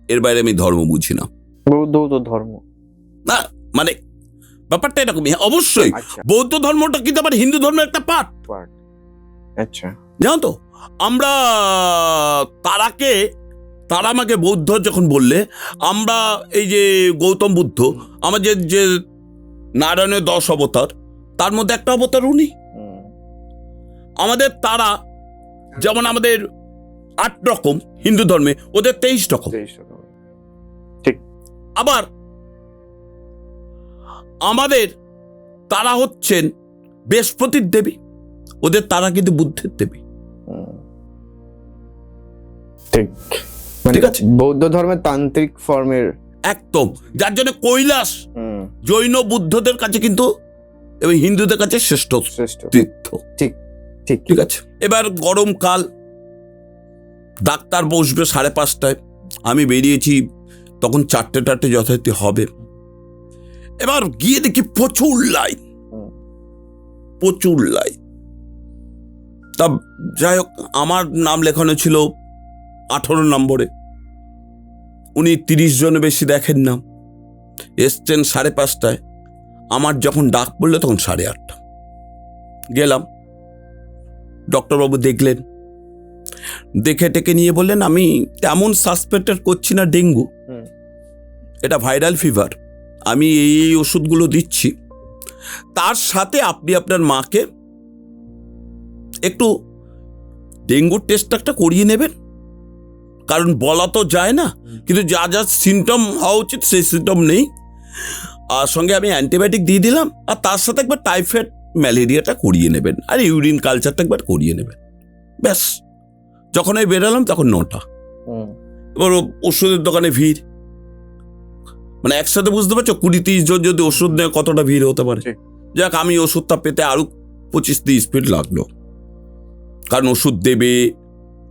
এর বাইরে আমি ধর্ম বুঝি না। বৌদ্ধ তো ধর্ম না, মানে ব্যাপারটা এরকমই। অবশ্যই বৌদ্ধ ধর্মটা কিন্তু আবার হিন্দু ধর্মের একটা পার্ট। আচ্ছা। জানো তো, আমরা তারা আমাকে বৌদ্ধ যখন বললে, আমরা এই যে গৌতম বুদ্ধ, আমাদের যে নারায়ণের 10 অবতার, তার মধ্যে একটা অবতার উনি। আমাদের তারা যেমন আমাদের 8 রকম হিন্দু ধর্মে, ওদের 23 রকম। ঠিক। আবার আমাদের তারা হচ্ছেন বৃহস্পতির দেবী, ওদের তারা কিন্তু বুদ্ধের দেবী। ঠিক, ঠিক আছে, বৌদ্ধ ধর্মের তান্ত্রিক ফর্মের একদম, যার জন্য কৈলাস জৈন বুদ্ধদের কাছে কিন্তু এবং হিন্দুদের কাছে শ্রেষ্ঠ শ্রেষ্ঠ তীর্থ। ঠিক ঠিক ঠিক আছে, এবার গরমকাল, ডাক্তার বসবে 5:30, আমি বেরিয়েছি তখন 4টে যথারীতি হবে। এবার গিয়ে দেখি প্রচুর লাইন, প্রচুর লাইন। তা যাই হোক, আমার নাম লেখানো ছিল 18 নম্বরে, উনি 30 জনের বেশি দেখেন না, এসছেন 5:30। আমার যখন ডাক পড়লো তখন 8:30 গেলাম। ডক্টরবাবু দেখলেন, দেখে টেকে নিয়ে বললেন আমি তেমন সাসপেক্টেড করছি না ডেঙ্গু, এটা ভাইরাল ফিভার, আমি এই ওষুধগুলো দিচ্ছি, তার সাথে আপনি আপনার মাকে একটু ডেঙ্গুর টেস্ট একটা করিয়ে নেবেন, কারণ বলা তো যায় না, কিন্তু যা যা সিমটম হওয়া উচিত সেই সিমটম নেই। আর সঙ্গে আমি অ্যান্টিবায়োটিক দিয়ে দিলাম, আর তার সাথে একবার টাইফয়েড ম্যালেরিয়াটা করিয়ে নেবেন, আর ইউরিন কালচারটা একবার করিয়ে নেবেন, ব্যাস। যখন আমি বেরোলাম তখন 9টা। এবার ওষুধের দোকানে ভিড়, মানে একসাথে বুঝতে পারছো 20-30 জন যদি ওষুধ নেয় কতটা ভিড় হতে পারে। যাক, আমি ওষুধটা পেতে আরো 25-30 মিনিট লাগলো, কারণ ওষুধ দেবে,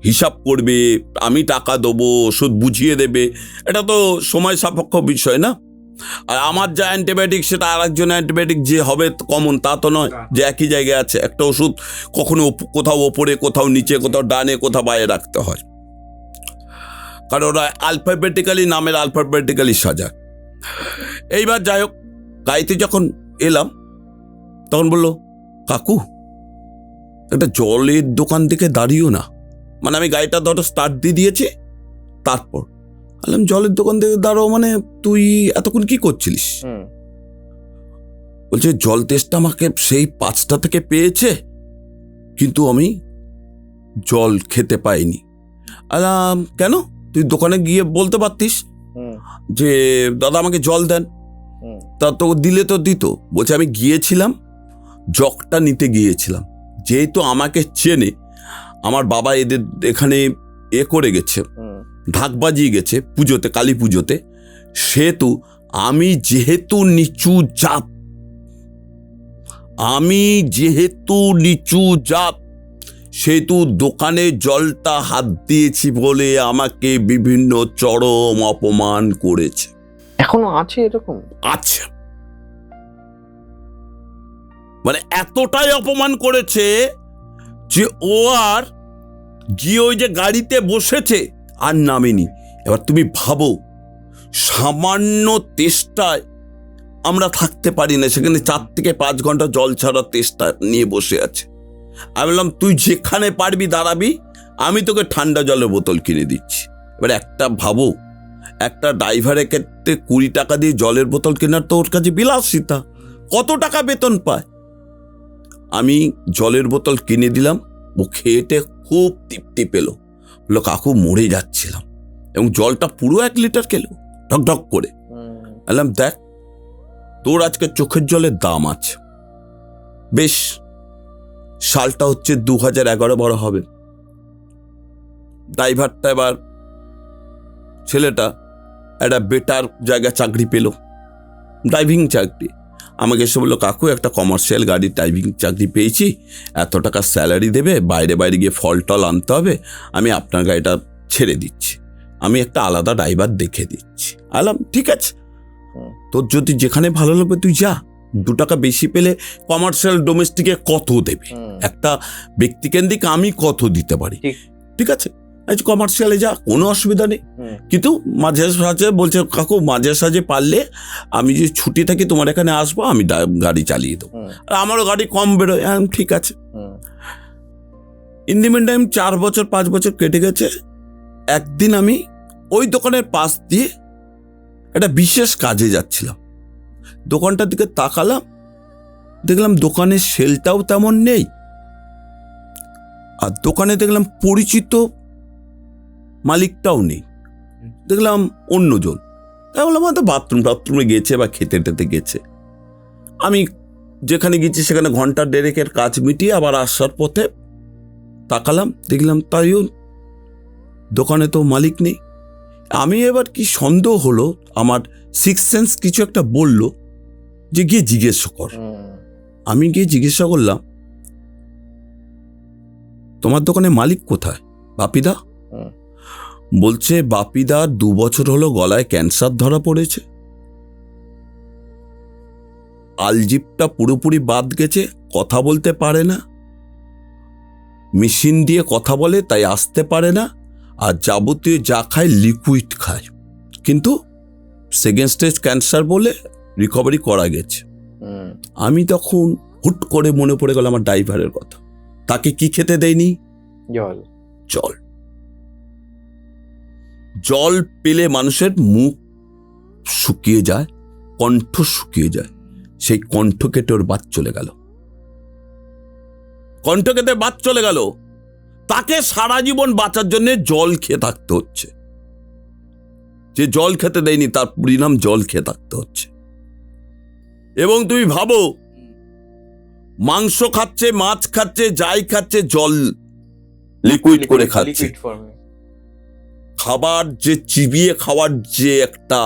হিসাব করবে, আমি টাকা দেবো, ওষুধ বুঝিয়ে দেবে, এটা তো সময় সাপেক্ষ বিষয় না। আর আমার যা অ্যান্টিবায়োটিক সেটা আর একজন অ্যান্টিবায়োটিক যে হবে কমন তা তো নয় যে একই জায়গায় আছে। একটা ওষুধ কখনো কোথাও ওপরে, কোথাও নিচে, কোথাও ডানে, কোথাও বাইরে রাখতে হয়, কারণ ওরা আলফাবেটিক্যালি, নামের আলফাবেটিক্যালি সাজা। এইবার যাই হোক, গাড়িতে যখন এলাম তখন বললো, কাকু একটা জলের দোকান থেকে দাঁড়িয়েও না, মানে আমি গাড়িটা ধরো স্টার্ট দিয়ে দিয়েছি, তারপর বললাম জলের দোকান থেকে দাঁড়াও মানে তুই এতক্ষণ কি করছিলিস? বলছে জল তেষ্টা আমাকে সেই 5টা থেকে পেয়েছে, কিন্তু আমি জল খেতে পাইনি। বললাম কেন? তুই দোকানে গিয়ে বলতে পারতিস যে দাদা আমাকে জল দেন, তা তো দিলে তো দিত। বলছে আমি গিয়েছিলাম, জগটা নিতে গিয়েছিলাম, যেহেতু আমাকে চেনে, আমার বাবা এদের এখানে করে গেছে, ঢাক বাজিয়ে গেছে পুজোতে, কালী পুজোতে, সেহেতু আমি যেহেতু নিচু জাত, সেহেতু দোকানে জলটা হাত দিয়েছি বলে আমাকে বিভিন্ন চরম অপমান করেছে। এখনো আছে এরকম? আচ্ছা, মানে এতটাই অপমান করেছে যে ও আর গিয়ে ওই যে গাড়িতে বসেছে আর নামেনি। এবার তুমি ভাবো, সামান্য তেষ্টায় আমরা থাকতে পারি না, সেখানে 4 থেকে 5 ঘন্টা জল ছাড়া তেষ্টা নিয়ে বসে আছে। আমি বললাম তুই যেখানে পারবি দাঁড়াবি, আমি তোকে ঠান্ডা জলের বোতল কিনে দিচ্ছি। এবার একটা ভাবো, একটা ড্রাইভারের ক্ষেত্রে 20 টাকা দিয়ে জলের বোতল কেনার তো ওর কাছে বিলাসিতা, কত টাকা বেতন পায়। আমি জলের বোতল কিনে দিলাম, ও খেয়েটে খুব তৃপ্তি পেল, বললো কাকু মরে যাচ্ছিলাম, এবং জলটা পুরো 1 লিটার খেলো ঢক ঢক করে। বললাম দেখ তোর আজকে চোখের জলের দাম আছে, বেশ। সালটা হচ্ছে 2011 বড় হবে। ড্রাইভারটা এবার ছেলেটা একটা বেটার জায়গায় চাকরি পেল, ড্রাইভিং চাকরি। আমাকে এসে বললো কাকু একটা কমার্শিয়াল গাড়ির ড্রাইভিং চাকরি পেয়েছি, এত টাকা স্যালারি দেবে, বাইরে বাইরে গিয়ে ফল টল আনতে হবে, আমি আপনার গাড়িটা ছেড়ে দিচ্ছি, আমি একটা আলাদা ড্রাইভার দেখে দিচ্ছি। আলাম ঠিক আছে, তোর যদি যেখানে ভালো লাগবে তুই যা, 2 টাকা বেশি পেলে কমার্শিয়াল ডোমেস্টিকে কত দেবে, একটা ব্যক্তিকেন্দ্রিক আমি কত দিতে পারি, ঠিক আছে কমার্শিয়ালে যা, কোনো অসুবিধা নেই। কিন্তু মাঝে সাঝে বলছে কাকু মাঝে সাঝে পারলে আমি যে ছুটি থাকি তোমার এখানে আসবো, আমি গাড়ি চালিয়ে দেবো, আর আমারও গাড়ি কম বেরোয়। ঠিক আছে। ইন দি মিন টাইম 4 বছর 5 বছর কেটে গেছে। একদিন আমি ওই দোকানের পাশ দিয়ে একটা বিশেষ কাজে যাচ্ছিলাম, দোকানটার দিকে তাকালাম, দেখলাম দোকানের সেলটাও তেমন নেই, আর দোকানে দেখলাম পরিচিত মালিকটাও নেই, দেখলাম অন্যজন। তাই বললাম হয়তো বাথরুমে গেছে বা খেতে টেতে গেছে। আমি যেখানে গেছি সেখানে ঘন্টা দেড়েকের কাজ মিটিয়ে আবার আসার পথে তাকালাম, দেখলাম তাইও দোকানে তো মালিক নেই। আমি এবার কি সন্দেহ হলো, আমার সিক্স সেন্স কিছু একটা বলল যে গিয়ে জিজ্ঞেস কর। আমি গিয়ে জিজ্ঞাসা করলাম, তোমার দোকানে মালিক কোথায়? বাপিদা। বলছে বাপিদা 2 বছর হলো গলায় ক্যান্সার ধরা পড়েছে, আলজিপটা পুরোপুরি বাদ গেছে, কথা বলতে পারে না, মেশিন দিয়ে কথা বলে তাই আসতে পারে না, আর যাবতীয় যা খায় লিকুইড খায়, কিন্তু সেকেন্ড স্টেজ ক্যান্সার বলে রিকভারি করা গেছে। আমি তখন হুট করে মনে পড়ে গেল আমার ড্রাইভারের কথা। তাকে কি খেতে দেয়নি? জল। জল। জল পেলে মানুষের মুখ শুকিয়ে যায়, কণ্ঠ শুকিয়ে যায়। সেই কণ্ঠ কেটে ওর বাদ চলে গেল, কণ্ঠ কেটে বাদ চলে গেল। তাকে সারা জীবন বাঁচার জন্য জল খেয়ে থাকতে হচ্ছে। যে জল খেতে দেয়নি তার পরিণাম জল খেয়ে থাকতে হচ্ছে। এবং তুমি ভাবো, মাংস খাচ্ছে, মাছ খাচ্ছে, যাই খাচ্ছে, জল লিকুইড করে খাচ্ছে। খাবার যে চিবিয়ে খাওয়ার যে একটা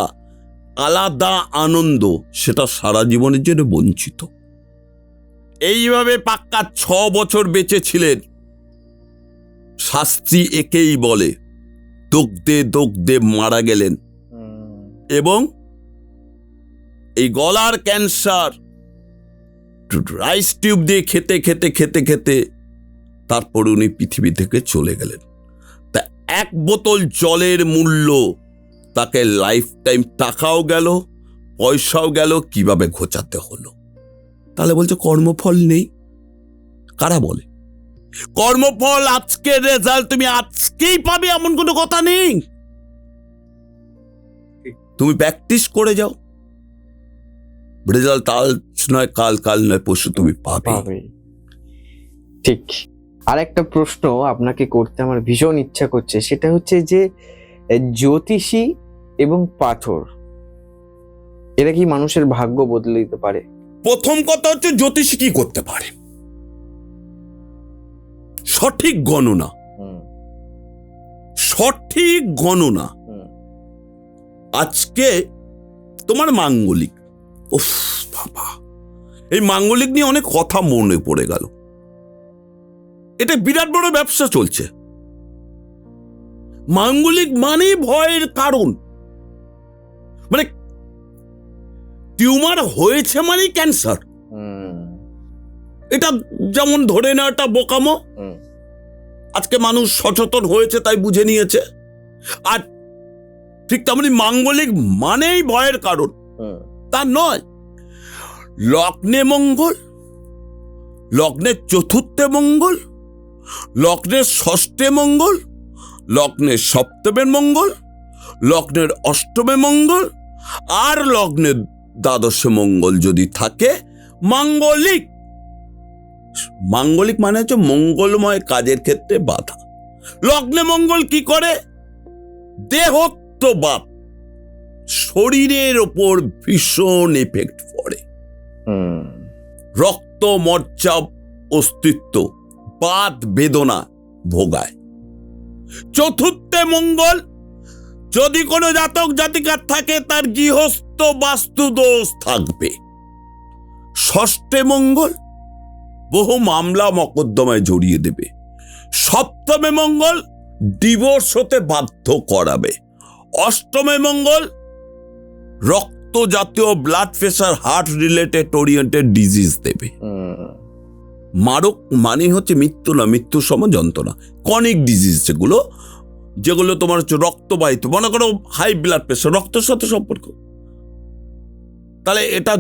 আলাদা আনন্দ, সেটা সারা জীবনের জন্য বঞ্চিত। এইভাবে পাক্কা 6 বছর বেঁচে ছিলেন। শাস্ত্রী একেই বলে, দগ্ধে দগ্ধে মারা গেলেন। এবং এই গলার ক্যান্সার রাইস টিউব দিয়ে খেতে খেতে খেতে খেতে তারপর উনি পৃথিবী থেকে চলে গেলেন। তা 1 বোতল জলের মূল্য তাকে লাইফ টাইম টাকাও গেল, পয়সাও গেল, কিভাবে ঘোচাতে হলো। তাহলে বলছে কর্মফল নেই। কারা বলে? কর্মফল আজকের রেজাল্ট তুমি আজকেই পাবে এমন কোনো কথা নেই। তুমি প্র্যাকটিস করে যাও, রেজাল্ট আজ নয় কাল, কাল নয় পরশু তুমি পাবে। ঠিক। আর একটা প্রশ্ন আপনাকে করতে আমার ভীষণ ইচ্ছা করছে, সেটা হচ্ছে যে জ্যোতিষী এবং পাথর, এরা কি মানুষের ভাগ্য বদলে দিতে পারে? প্রথম কথা হচ্ছে জ্যোতিষী কি করতে পারে? সঠিক গণনা। সঠিক গণনা। আজকে তোমার মাঙ্গলিক, উফ বাবা, এই মাঙ্গলিক নিয়ে অনেক কথা মনে পড়ে গেল। এটা বিরাট বড় ব্যবসা চলছে। মাঙ্গলিক মানে ভয়ের কারণ। মানে টিউমার হয়েছে মানে ক্যান্সার, এটা যেমন ধরে নেওয়াটা বোকামো। আজকে মানুষ সচেতন হয়েছে তাই বুঝে নিয়েছে। আর ঠিক তেমনি মাঙ্গলিক মানেই ভয়ের কারণ, তা নয়। লগ্নে মঙ্গল, লগ্নের চতুর্থে মঙ্গল, লগ্নের ষষ্ঠে মঙ্গল, লগ্নের সপ্তমের মঙ্গল, লগ্নের অষ্টমে মঙ্গল, আর লগ্নের দ্বাদশে মঙ্গল যদি থাকে, মাঙ্গলিক। মাঙ্গলিক মানে হচ্ছে মঙ্গলময় কাজের ক্ষেত্রে বাধা। লগ্নে মঙ্গল কি করে? দেহত্ববাদ, শরীরের ওপর ভীষণ এফেক্ট পড়ে। রক্ত মজ্জা অস্তিত্ব, বাত বেদনা ভোগায়। চতুর্থে মঙ্গল যদি কোনো জাতক জাতিকার থাকে, তার গৃহস্থ বাস্তু দোষ থাকবে। ষষ্ঠে মঙ্গল বহু মামলা মকদ্দমায় জড়িয়ে দেবে। সপ্তমে মঙ্গল ডিভোর্স হতে বাধ্য করাবে। অষ্টমে মঙ্গল রক্ত জাতীয় blood pressure, heart related oriented disease দেবে। মারক মানে হচ্ছে মৃত্যু না, মৃত্যু সম যন্ত্রণা। কনিক ডিজিজ যেগুলো, যেগুলো তোমার হচ্ছে রক্তবাহিত, মনে করো হাই ব্লাড প্রেশার, রক্তের সাথে সম্পর্ক, তাহলে এটা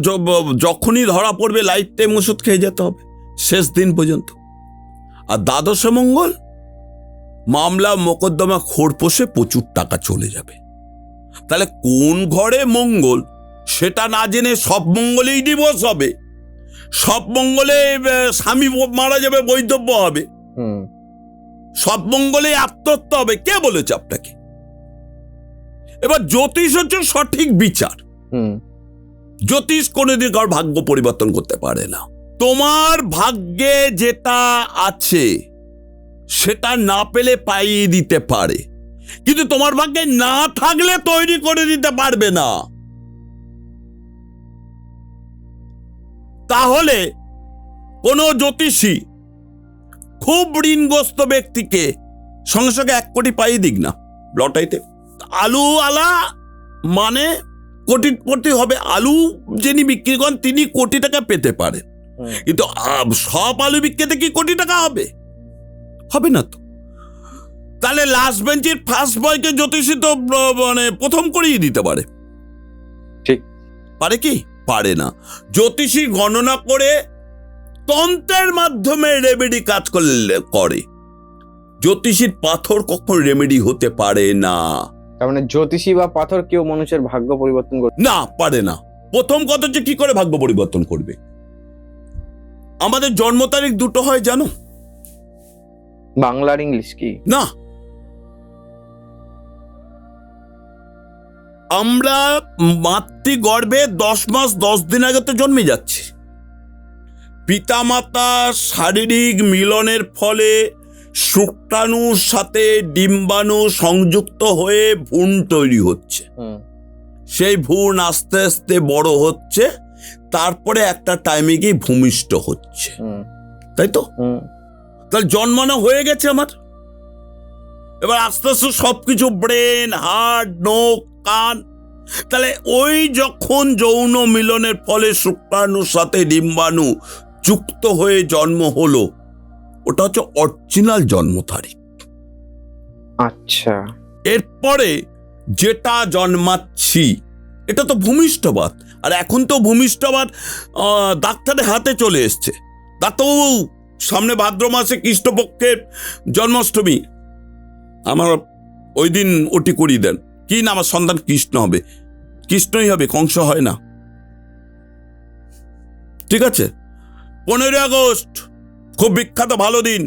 যখনই ধরা পড়বে লাইফ টাইম ওষুধ খেয়ে যেতে হবে শেষ দিন পর্যন্ত। আর দ্বাদশে মঙ্গল মামলা মোকদ্দমা খোরপোষে প্রচুর টাকা চলে যাবে। তাহলে কোন ঘরে মঙ্গল সেটা না জেনে সব মঙ্গলেই ডিভোর্স হবে, সব মঙ্গলে স্বামী মারা যাবে, বৈধব্য হবে, সব মঙ্গলে আত্মহত্যা হবে। কে বলেছে আপনাকে? এবার জ্যোতিষ হচ্ছে সঠিক বিচার। জ্যোতিষ কোনোদিন কারোর ভাগ্য পরিবর্তন করতে পারে না। তোমার ভাগ্যে যেটা আছে সেটা না পেলে পাইয়ে দিতে পারে, কিন্তু তোমার ভাগ্যে না থাকলে তৈরি করে দিতে পারবে না। তাহলে কোন জ্যোতিষী খুব ঋণগ্রস্ত ব্যক্তিকে সঙ্গে সঙ্গে 1 কোটি পাইয়ে দিক না লটারিতে। আলু আলা মানে কোটিপতি হবে, আলু যিনি বিক্রি করেন তিনি কোটি টাকা পেতে পারেন, কিন্তু সব আলু বিক্রিতে কি কোটি টাকা হবে? হবে না তো। তাহলে লাস্ট বেঞ্চের ফার্স্ট বয়কে জ্যোতিষী তো মানে প্রথম করিয়ে দিতে পারে, ঠিক পারে কি? পারে না। জ্যোতিষী গণনা করে তন্ত্রের মাধ্যমে রেমেডি কাজ করে। জ্যোতিষীর পাথর কখন রেমেডি হতে পারে না। তার মানে জ্যোতিষী বা পাথর কেউ মানুষের ভাগ্য পরিবর্তন করবে না, পারে না। প্রথম কথা হচ্ছে কি করে ভাগ্য পরিবর্তন করবে? আমাদের জন্ম তারিখ দুটো হয় জানো? বাংলার ইংলিশ কি না, আমরা মাতৃগর্ভে 10 মাস 10 দিন আগে তো জন্মে যাচ্ছি। পিতামাতা শারীরিক মিলনের ফলে শুক্রাণুর সাথে ডিম্বাণু সংযুক্ত হয়ে ভ্রূণ তৈরি হচ্ছে। সেই ভ্রূণ আস্তে আস্তে বড় হচ্ছে, তারপরে একটা টাইমে গিয়ে ভূমিষ্ঠ হচ্ছে, তাই তো? তাহলে জন্মানো হয়ে গেছে আমার। এবার আস্তে আস্তে সবকিছু ব্রেন, হার্ট, নখ, কান, তাহলে ওই যখন যৌন মিলনের ফলে শুক্রাণুর সাথে ডিম্বাণু যুক্ত হয়ে জন্ম হলো, ওটা হচ্ছে অরিজিনাল জন্ম তারিখ। আচ্ছা, এরপরে যেটা জন্মাচ্ছি এটা তো ভূমিষ্ঠবাদ। আর এখন তো ভূমিষ্ঠবাদ ডাক্তারের হাতে চলে এসছে। ডাক্তারবাবু, সামনে ভাদ্র মাসে কৃষ্ণপক্ষের জন্মাষ্টমী, আমার ওই দিন ওটি করিয়ে দেন। কি না, আমার সন্তান কৃষ্ণ হবে। কৃষ্ণই হবে, কংস হয় না। ঠিক আছে, 15 আগস্ট খুব বিখ্যাত ভালো দিন,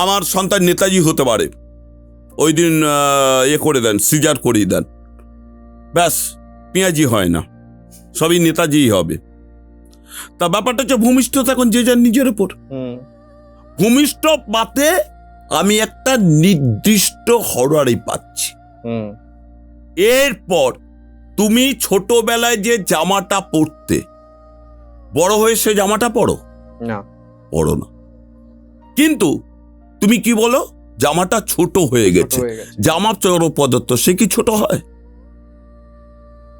আমার সন্তান নেতাজি হতে পারে। ওই দিন করে দেন, সিজার করিয়ে দেন, ব্যাস, পেঁয়াজি হয় না, সবই নেতাজিই হবে। তা ব্যাপারটা হচ্ছে ভূমিষ্ঠ এখন যে যার নিজের উপর। ভূমিষ্ঠ পাতে আমি একটা নির্দিষ্ট হরারি পাচ্ছি। এরপর তুমি ছোটবেলায় যে জামাটা পরতে, বড় হয়ে সে জামাটা পরো না? পরো না। কিন্তু তুমি কি বলো, জামাটা ছোট হয়ে গেছে, জামা চোর পদার্থ, সে কি ছোট হয়?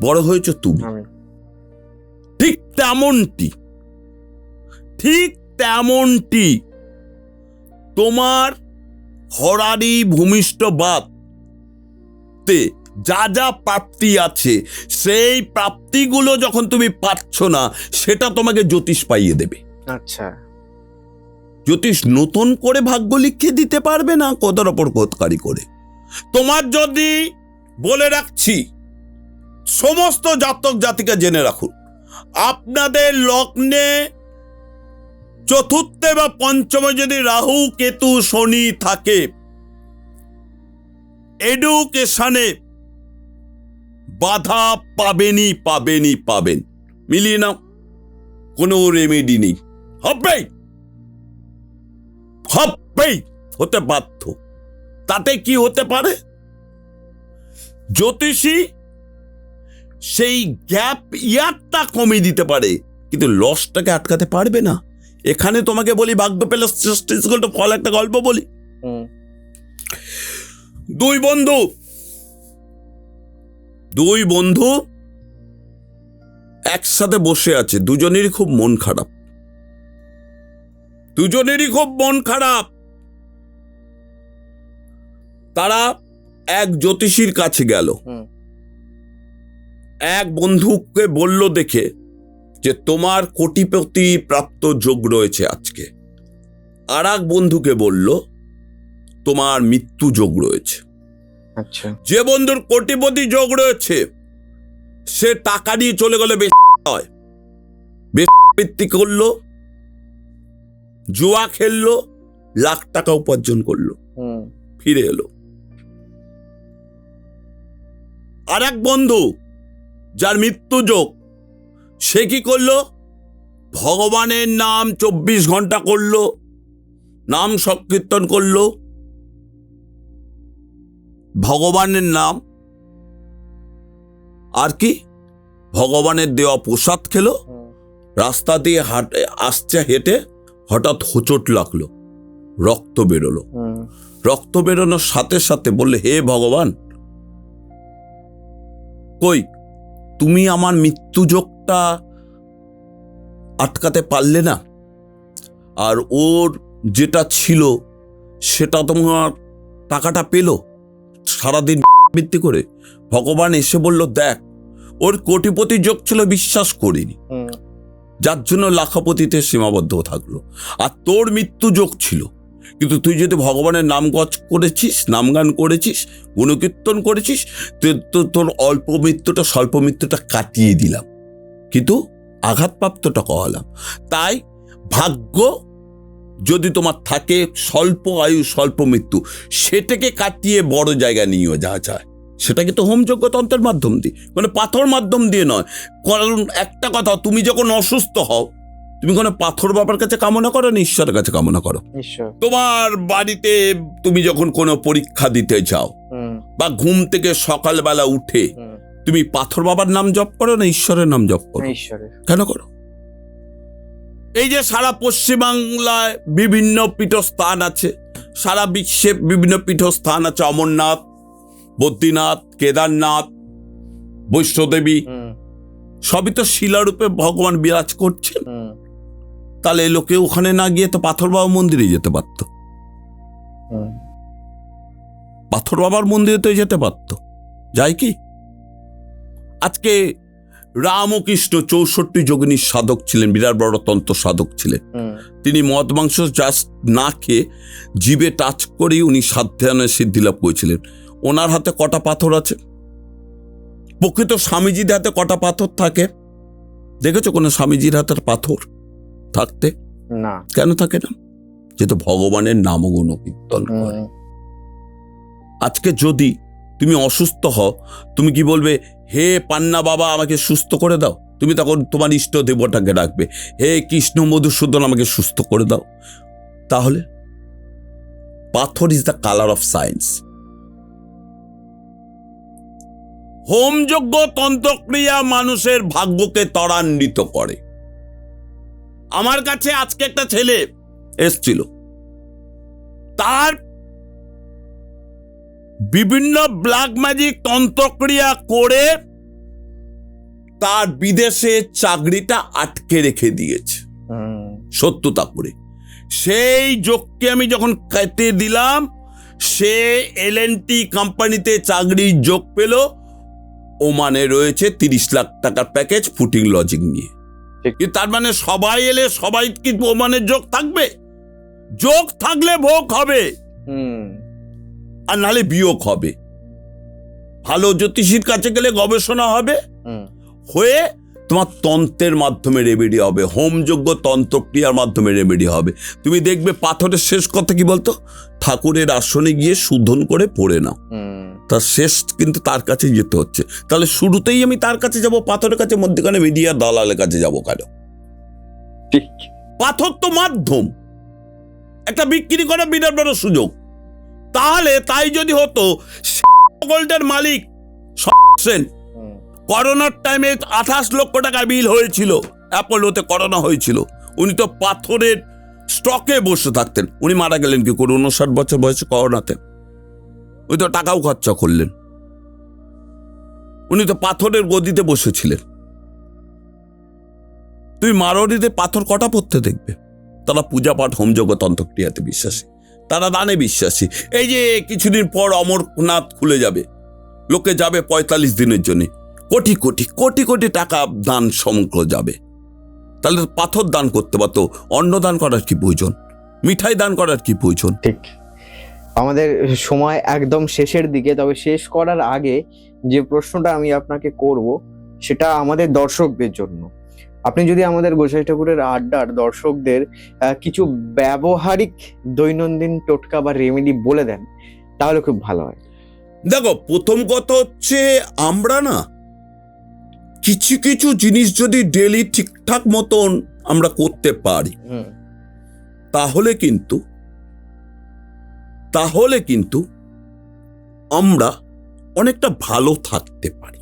বড় হয়েছ তুমি। ঠিক তেমনটি তোমার হরারি ভূমিষ্ঠবাদ যা যা প্রাপ্তি আছে, সেই প্রাপ্তিগুলো যখন তুমি পাচ্ছ না, সেটা তোমাকে জ্যোতিষ পাইয়ে দেবে। আচ্ছা, জ্যোতিষ নতুন করে ভাগ্য লিখে দিতে পারবে না, কোদার ওপর কোদকারি করে। তোমার যদি বলে রাখছি, সমস্ত জাতক জাতিকা জেনে রাখুন, আপনাদের লগ্নে চতুর্থে বা পঞ্চমে যদি রাহু, কেতু, শনি থাকে, এডুকেশনে বাধা পাবেন। মিলিয়ে নাও, কোনো রেমেডি নেই, হবেই হতে বাধ্য। তাতে কি হতে পারে? জ্যোতিষী সেই গ্যাপ ইয়ারটা কমিয়ে দিতে পারে, কিন্তু লসটাকে আটকাতে পারবে না। এখানে তোমাকে বলি, ভাগ্য পেলে ফল, একটা গল্প বলি। দুই বন্ধু একসাথে বসে আছে, দুজনেরই খুব মন খারাপ। তারা এক জ্যোতিষীর কাছে গেল। এক বন্ধুকে বলল দেখে যে তোমার কোটিপতি প্রাপ্ত যোগ রয়েছে আজকে। আর এক বন্ধুকে বলল তোমার মৃত্যু যোগ রয়েছে। আচ্ছা, যে বন্ধুর কোটিপতি যোগ রয়েছে সে টাকা নিয়ে চলে গেলে বেশ করলো, জুয়া খেললো, লাখ টাকা উপার্জন করলো, ফিরে এলো। আর এক বন্ধু যার মৃত্যু যোগ, সে কি করলো? ভগবানের নাম 24 ঘন্টা করলো, নাম সংকীর্তন করলো, ভগবানের নাম, আর কি ভগবানের দেওয়া প্রসাদ খেলো। রাস্তা দিয়ে আসছে হেঁটে, হঠাৎ হোঁচট লাগলো, রক্ত বেরোলো। রক্ত বেরোনোর সাথে সাথে বললে, হে ভগবান, কই তুমি আমার মৃত্যু যোগটা আটকাতে পারলে না? আর ওর যেটা ছিল সেটা তোমার টাকাটা পেল সারাদিন ভিত্তি করে। ভগবান এসে বলল, দেখ, ওর কোটিপতি যোগ ছিল, বিশ্বাস করিনি, যার জন্য লাখপতিতে সীমাবদ্ধ থাকলো। আর তোর মৃত্যু যোগ ছিল, কিন্তু তুই যদি ভগবানের নাম গজ করেছিস, নামগান করেছিস, গুণকীর্তন করেছিস, তোর অল্প মৃত্যুটা, স্বল্প মৃত্যুটা কাটিয়ে দিলাম, কিন্তু আঘাতপ্রাপ্তটা করালাম। তাই ভাগ্য যদি তোমার থাকে স্বল্প আয়ু স্বল্প মৃত্যু, সেটাকে কাটিয়ে বড় জায়গায় নিয়ে যাওয়া যায়। সেটা কিন্তু হোমযজ্ঞ তন্ত্রের মাধ্যম দিয়ে, মানে পাথর মাধ্যম দিয়ে নয়। কারণ একটা কথা, তুমি যখন অসুস্থ হও, তুমি কোনো পাথর বাবার কাছে কামনা করো না, ঈশ্বরের কাছে কামনা করো। তোমার বাড়িতে তুমি যখন কোনো পরীক্ষা দিতে যাও, বা ঘুম থেকে সকালবেলা উঠে তুমি পাথর বাবার নাম জপ করো না ঈশ্বরের নাম জপ করো? কেন করো? এই যে সারা পশ্চিমবাংলায় বিভিন্ন পীঠস্থান আছে, সারা বিশ্বে বিভিন্ন পীঠস্থান আছে, অমরনাথ, বদ্রীনাথ, কেদারনাথ, বৈষ্ণোদেবী, সবই তো শিলারূপে ভগবান বিরাজ করছেন। তাহলে লোকে ওখানে না গিয়ে তো পাথর বাবা মন্দিরে যেতে পারত, পাথর বাবার মন্দিরে তো যেতে পারত, যায় কি? আজকে রামকৃষ্ণ 64 যোগিনীর সাধক ছিলেন, বিরাট বড় তন্ত্র সাধক ছিলেন। তিনি মদ মাংস জাস্ট না খেয়ে জিভে টাচ করেই উনি সাধ্যায়নের সিদ্ধি লাভ করেছিলেন। ওনার হাতে কটা পাথর আছে? প্রকৃত স্বামীজির হাতে কটা পাথর থাকে? দেখেছো কোনো স্বামীজির হাতের পাথর থাকতে? না। কেন থাকে না? যেহেতু ভগবানের নাম গুণ কীর্তন করে। আজকে যদি তুমি অসুস্থ হও, তুমি কি বলবে, হে পান্না বাবা আমাকে সুস্থ করে দাও? তুমি তখন তোমার ইষ্ট দেবতাকে ডাকবে, হে কৃষ্ণ মধুসূদন আমাকে সুস্থ করে দাও। তাহলে পাথর is the colour of science. হোমযজ্ঞ তন্ত্রক্রিয়া মানুষের ভাগ্যকে ত্বরান্বিত করে। আমার কাছে আজকে একটা ছেলে এসছিল, তার বিভিন্ন ব্ল্যাক ম্যাজিক তন্ত্রক্রিয়া করে তার বিদেশে চাকরিটা আটকে রেখে দিয়েছে, সত্যতা করে। সেই যোগকে আমি যখন কেটে দিলাম, সে LNT কোম্পানিতে চাকরির যোগ পেল। ওমানে রয়েছে 30 লাখ টাকার প্যাকেজ, ফুটিং লজিং নিয়ে। তার মানে সবাই এলে সবাই কি ওমানের যোগ থাকবে? যোগ থাকলে ভোগ হবে, আর নাহলে বিয়োগ হবে। ভালো জ্যোতিষীর কাছে গেলে গবেষণা হবে, হয়ে তোমার তন্ত্রের মাধ্যমে রেমেডি হবে, হোমযজ্ঞ তন্ত্রক্রিয়ার মাধ্যমে রেমেডি হবে। তুমি দেখবে পাথরের শেষ কথা কি বলতো? ঠাকুরের আসনে গিয়ে শোধন করে পড়ে নাও। তার শেষ কিন্তু তার কাছে যেতে হচ্ছে। তাহলে শুরুতেই আমি তার কাছে যাব, পাথরের কাছে, মধ্যখানে মিডিয়া দালালের কাছে যাব কেন? ঠিক, পাথর তো মাধ্যম, একটা বিক্রি করার বিরাট বড় সুযোগ। তাহলে তাই যদি হতো, গোল্ডের মালিক সেন করোনার টাইমে 28 লক্ষ টাকা বিল হয়েছিল, অ্যাপোলোতে করোনা হয়েছিল। উনি তো পাথরের স্টকে বসে থাকতেন। উনি মারা গেলেন কি করে? 59 বছর বয়সে করোনাতে। উনি তো টাকাও খরচা করলেন। উনি তো পাথরের গদিতে বসেছিলেন। তুই মারোয়ারিতে পাথর কটা পড়তে দেখবে? তারা পূজা পাঠ হোমযজ্ঞ তন্ত্রক্রিয়াতে বিশ্বাসী, তারা দানে বিশ্বাসী। এই যে কিছুদিন পর অমরনাথ খুলে যাবে, লোকে যাবে 45 দিনের জন্য, কোটি কোটি কোটি কোটি টাকা দান সমগ্র যাবে। তাহলে পাথর দান করতে পারতো, অন্ন দান করার কি প্রয়োজন? মিঠাই দান করার কি প্রয়োজন? ঠিক। আমাদের সময় একদম শেষের দিকে, তবে শেষ করার আগে যে প্রশ্নটা আমি আপনাকে করব, সেটা আমাদের দর্শকদের জন্য। আপনি যদি আমাদের গোসাই ঠাকুরের আড্ডার দর্শকদের কিছু ব্যবহারিক দৈনন্দিন টোটকা বা রেমেডি বলে দেন, তাহলে খুব ভালো হয়। দেখো, প্রথম কথা হচ্ছে, আমরা না কিছু কিছু জিনিস যদি ডেলি ঠিকঠাক মতন আমরা করতে পারি তাহলে কিন্তু আমরা অনেকটা ভালো থাকতে পারি।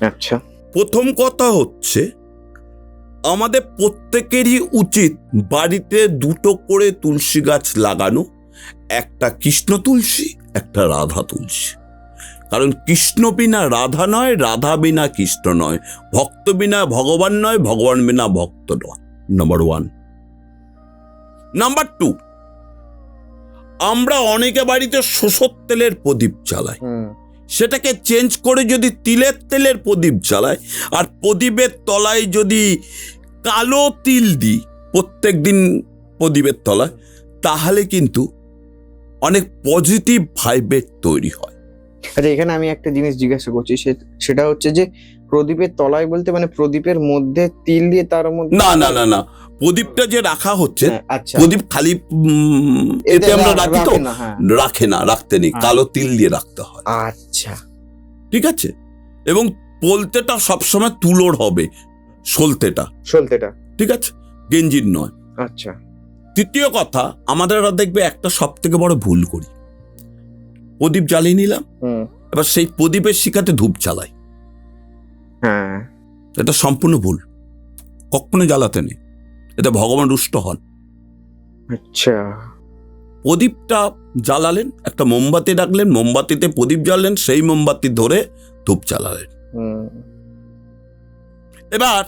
আচ্ছা। প্রথম কথা হচ্ছে, আমাদের প্রত্যেকেরই উচিত বাড়িতে 2টো করে তুলসী গাছ লাগানো, একটা কৃষ্ণ তুলসী, একটা রাধা তুলসী। কারণ কৃষ্ণ বিনা রাধা নয়, রাধা বিনা কৃষ্ণ নয়, ভক্ত বিনা ভগবান নয়, ভগবান বিনা ভক্ত নয়। নাম্বার 1। নাম্বার 2, আমরা অনেকে বাড়িতে সরষের তেলের প্রদীপ জ্বালাই, সেটাকে চেঞ্জ করে যদি তিলের তেলের প্রদীপ জ্বালাই, আর প্রদীপের তলায় যদি কালো তিল দিই প্রত্যেক দিন প্রদীপের তলায়, তাহলে কিন্তু অনেক পজিটিভ ভাইবেট তৈরি হয়। আচ্ছা, এখানে আমি একটা জিনিস জিজ্ঞাসা করছি, সেটা হচ্ছে যে প্রদীপের তলায় বলতে মানে প্রদীপের মধ্যে তিল দিয়ে তার মধ্যে? না না না না, প্রদীপটা যে রাখা হচ্ছে, আচ্ছা, প্রদীপ খালি এতে আমরা রাখি তো, রাখতে নেই, কালো তিল দিয়ে রাখতে হয়। আচ্ছা, ঠিক আছে। এবং পোলতেটা সবসময় তুলোর হবে, সলতেটা, ঠিক আছে, গেঞ্জির নয়। আচ্ছা। তৃতীয় কথা, আমাদের দেখবে একটা সব থেকে বড় ভুল করি, প্রদীপ জ্বালিয়ে নিলাম, এবার সেই প্রদীপের শিখাতে ধূপ জ্বালাই। হ্যাঁ, এটা সম্পূর্ণ ভুল, কখনো জ্বালাতে নেই, এতে ভগবান রুষ্ট হন। আচ্ছা। প্রদীপটা জ্বালালেন, একটা মোমবাতি রাখলেন, মোমবাতিতে প্রদীপ জ্বাললেন, সেই মোমবাতি ধরে ধূপ জ্বালালেন। এবার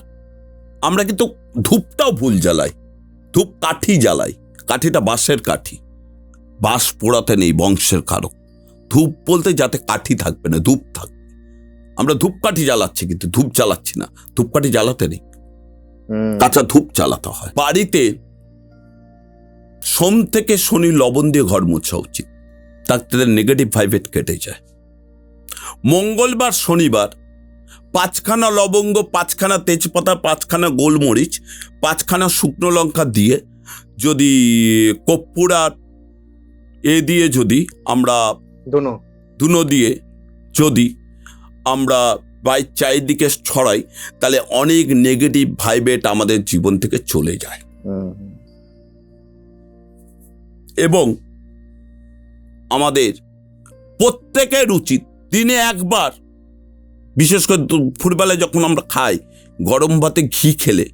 আমরা কিন্তু ধূপটাও ভুল জ্বালাই, ধূপ কাঠি জ্বালাই, কাঠিটা বাঁশের কাঠি, বাঁশ পোড়াতে নেই বংশের কারো। ধূপ বলতে যাতে কাঠি থাকবে না, ধূপ থাকবে। আমরা ধূপ কাঠি জ্বালাচ্ছি কিন্তু ধূপ জ্বালাচ্ছি না, ধূপ কাঠি জ্বালাতে নেই, কাঁচা ধূপ জ্বালাতে হয়। বাড়িতে সোম থেকে শনি লবণ দিয়ে ঘর মোছা উচিত, তাতে নেগেটিভ ভাইবেট কেটে যায়। মঙ্গলবার শনিবার 5খানা লবঙ্গ, 5খানা তেজপাতা, 5খানা গোলমরিচ, 5খানা শুকনো লঙ্কা দিয়ে যদি কর্পূর আর দিয়ে যদি আমরা দুনো দিয়ে যদি আমরা চারিদিকে ছড়াই, তাহলে অনেক নেগেটিভ ভাইবেট আমাদের জীবন থেকে চলে যায়। এবং আমাদের প্রত্যেকের উচিত দিনে একবার, বিশেষ করে দুপুরবেলায় যখন আমরা খাই, গরম ভাতে ঘি খেলে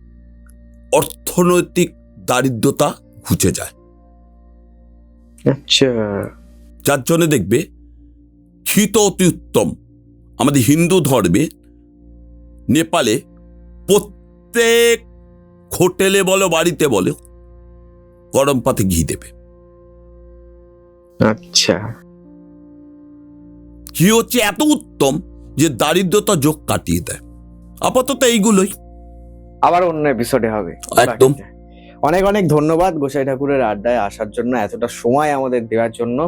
অর্থনৈতিক দারিদ্রতা ঘুচে যায়। আচ্ছা। যার জন্য দেখবে ঘি তো অতি উত্তম। আমাদের হিন্দু ধর্মে নেপালে প্রত্যেক হোটেলে বলো বাড়িতে বলো গরম পাতে ঘি দেবে। আচ্ছা। ঘি হচ্ছে এত উত্তম যে দারিদ্রতা যোগ কাটিয়ে দেয়। আপাতত এইগুলোই, আবার অন্য এপিসোডে হবে। একদম। অনেক অনেক ধন্যবাদ গোসাই ঠাকুরের আড্ডায় আসার জন্য, এতটা সময় আমাদের দেওয়ার জন্য।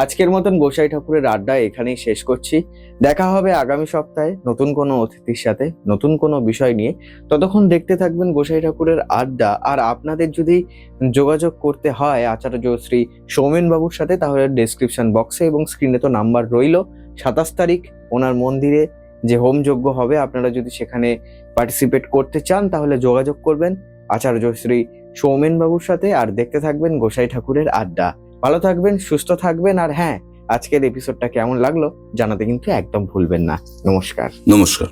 আজকের মতন গোসাই ঠাকুরের আড্ডা এখানেই শেষ করছি। দেখা হবে আগামী সপ্তাহে নতুন কোনো অতিথির সাথে, নতুন কোনো বিষয় নিয়ে। ততক্ষণ দেখতে থাকবেন গোসাই ঠাকুরের আড্ডা। আর আপনাদের যদি যোগাযোগ করতে হয় আচার্য শ্রী সৌমেন বাবুর সাথে, তাহলে ডেসক্রিপশন বক্সে এবং স্ক্রিনে তো নাম্বার রইল। 27 তারিখ ওনার মন্দিরে যে হোম যজ্ঞ হবে, আপনারা যদি সেখানে পার্টিসিপেট করতে চান তাহলে যোগাযোগ করবেন আচার্য শ্রী সৌমেন বাবুর সাথে। আর দেখতে থাকবেন গোসাই ঠাকুরের আড্ডা। ভালো থাকবেন, সুস্থ থাকবেন। আর হ্যাঁ, আজকের এপিসোডটা কেমন লাগলো জানাতে কিন্তু একদম ভুলবেন না। নমস্কার। নমস্কার।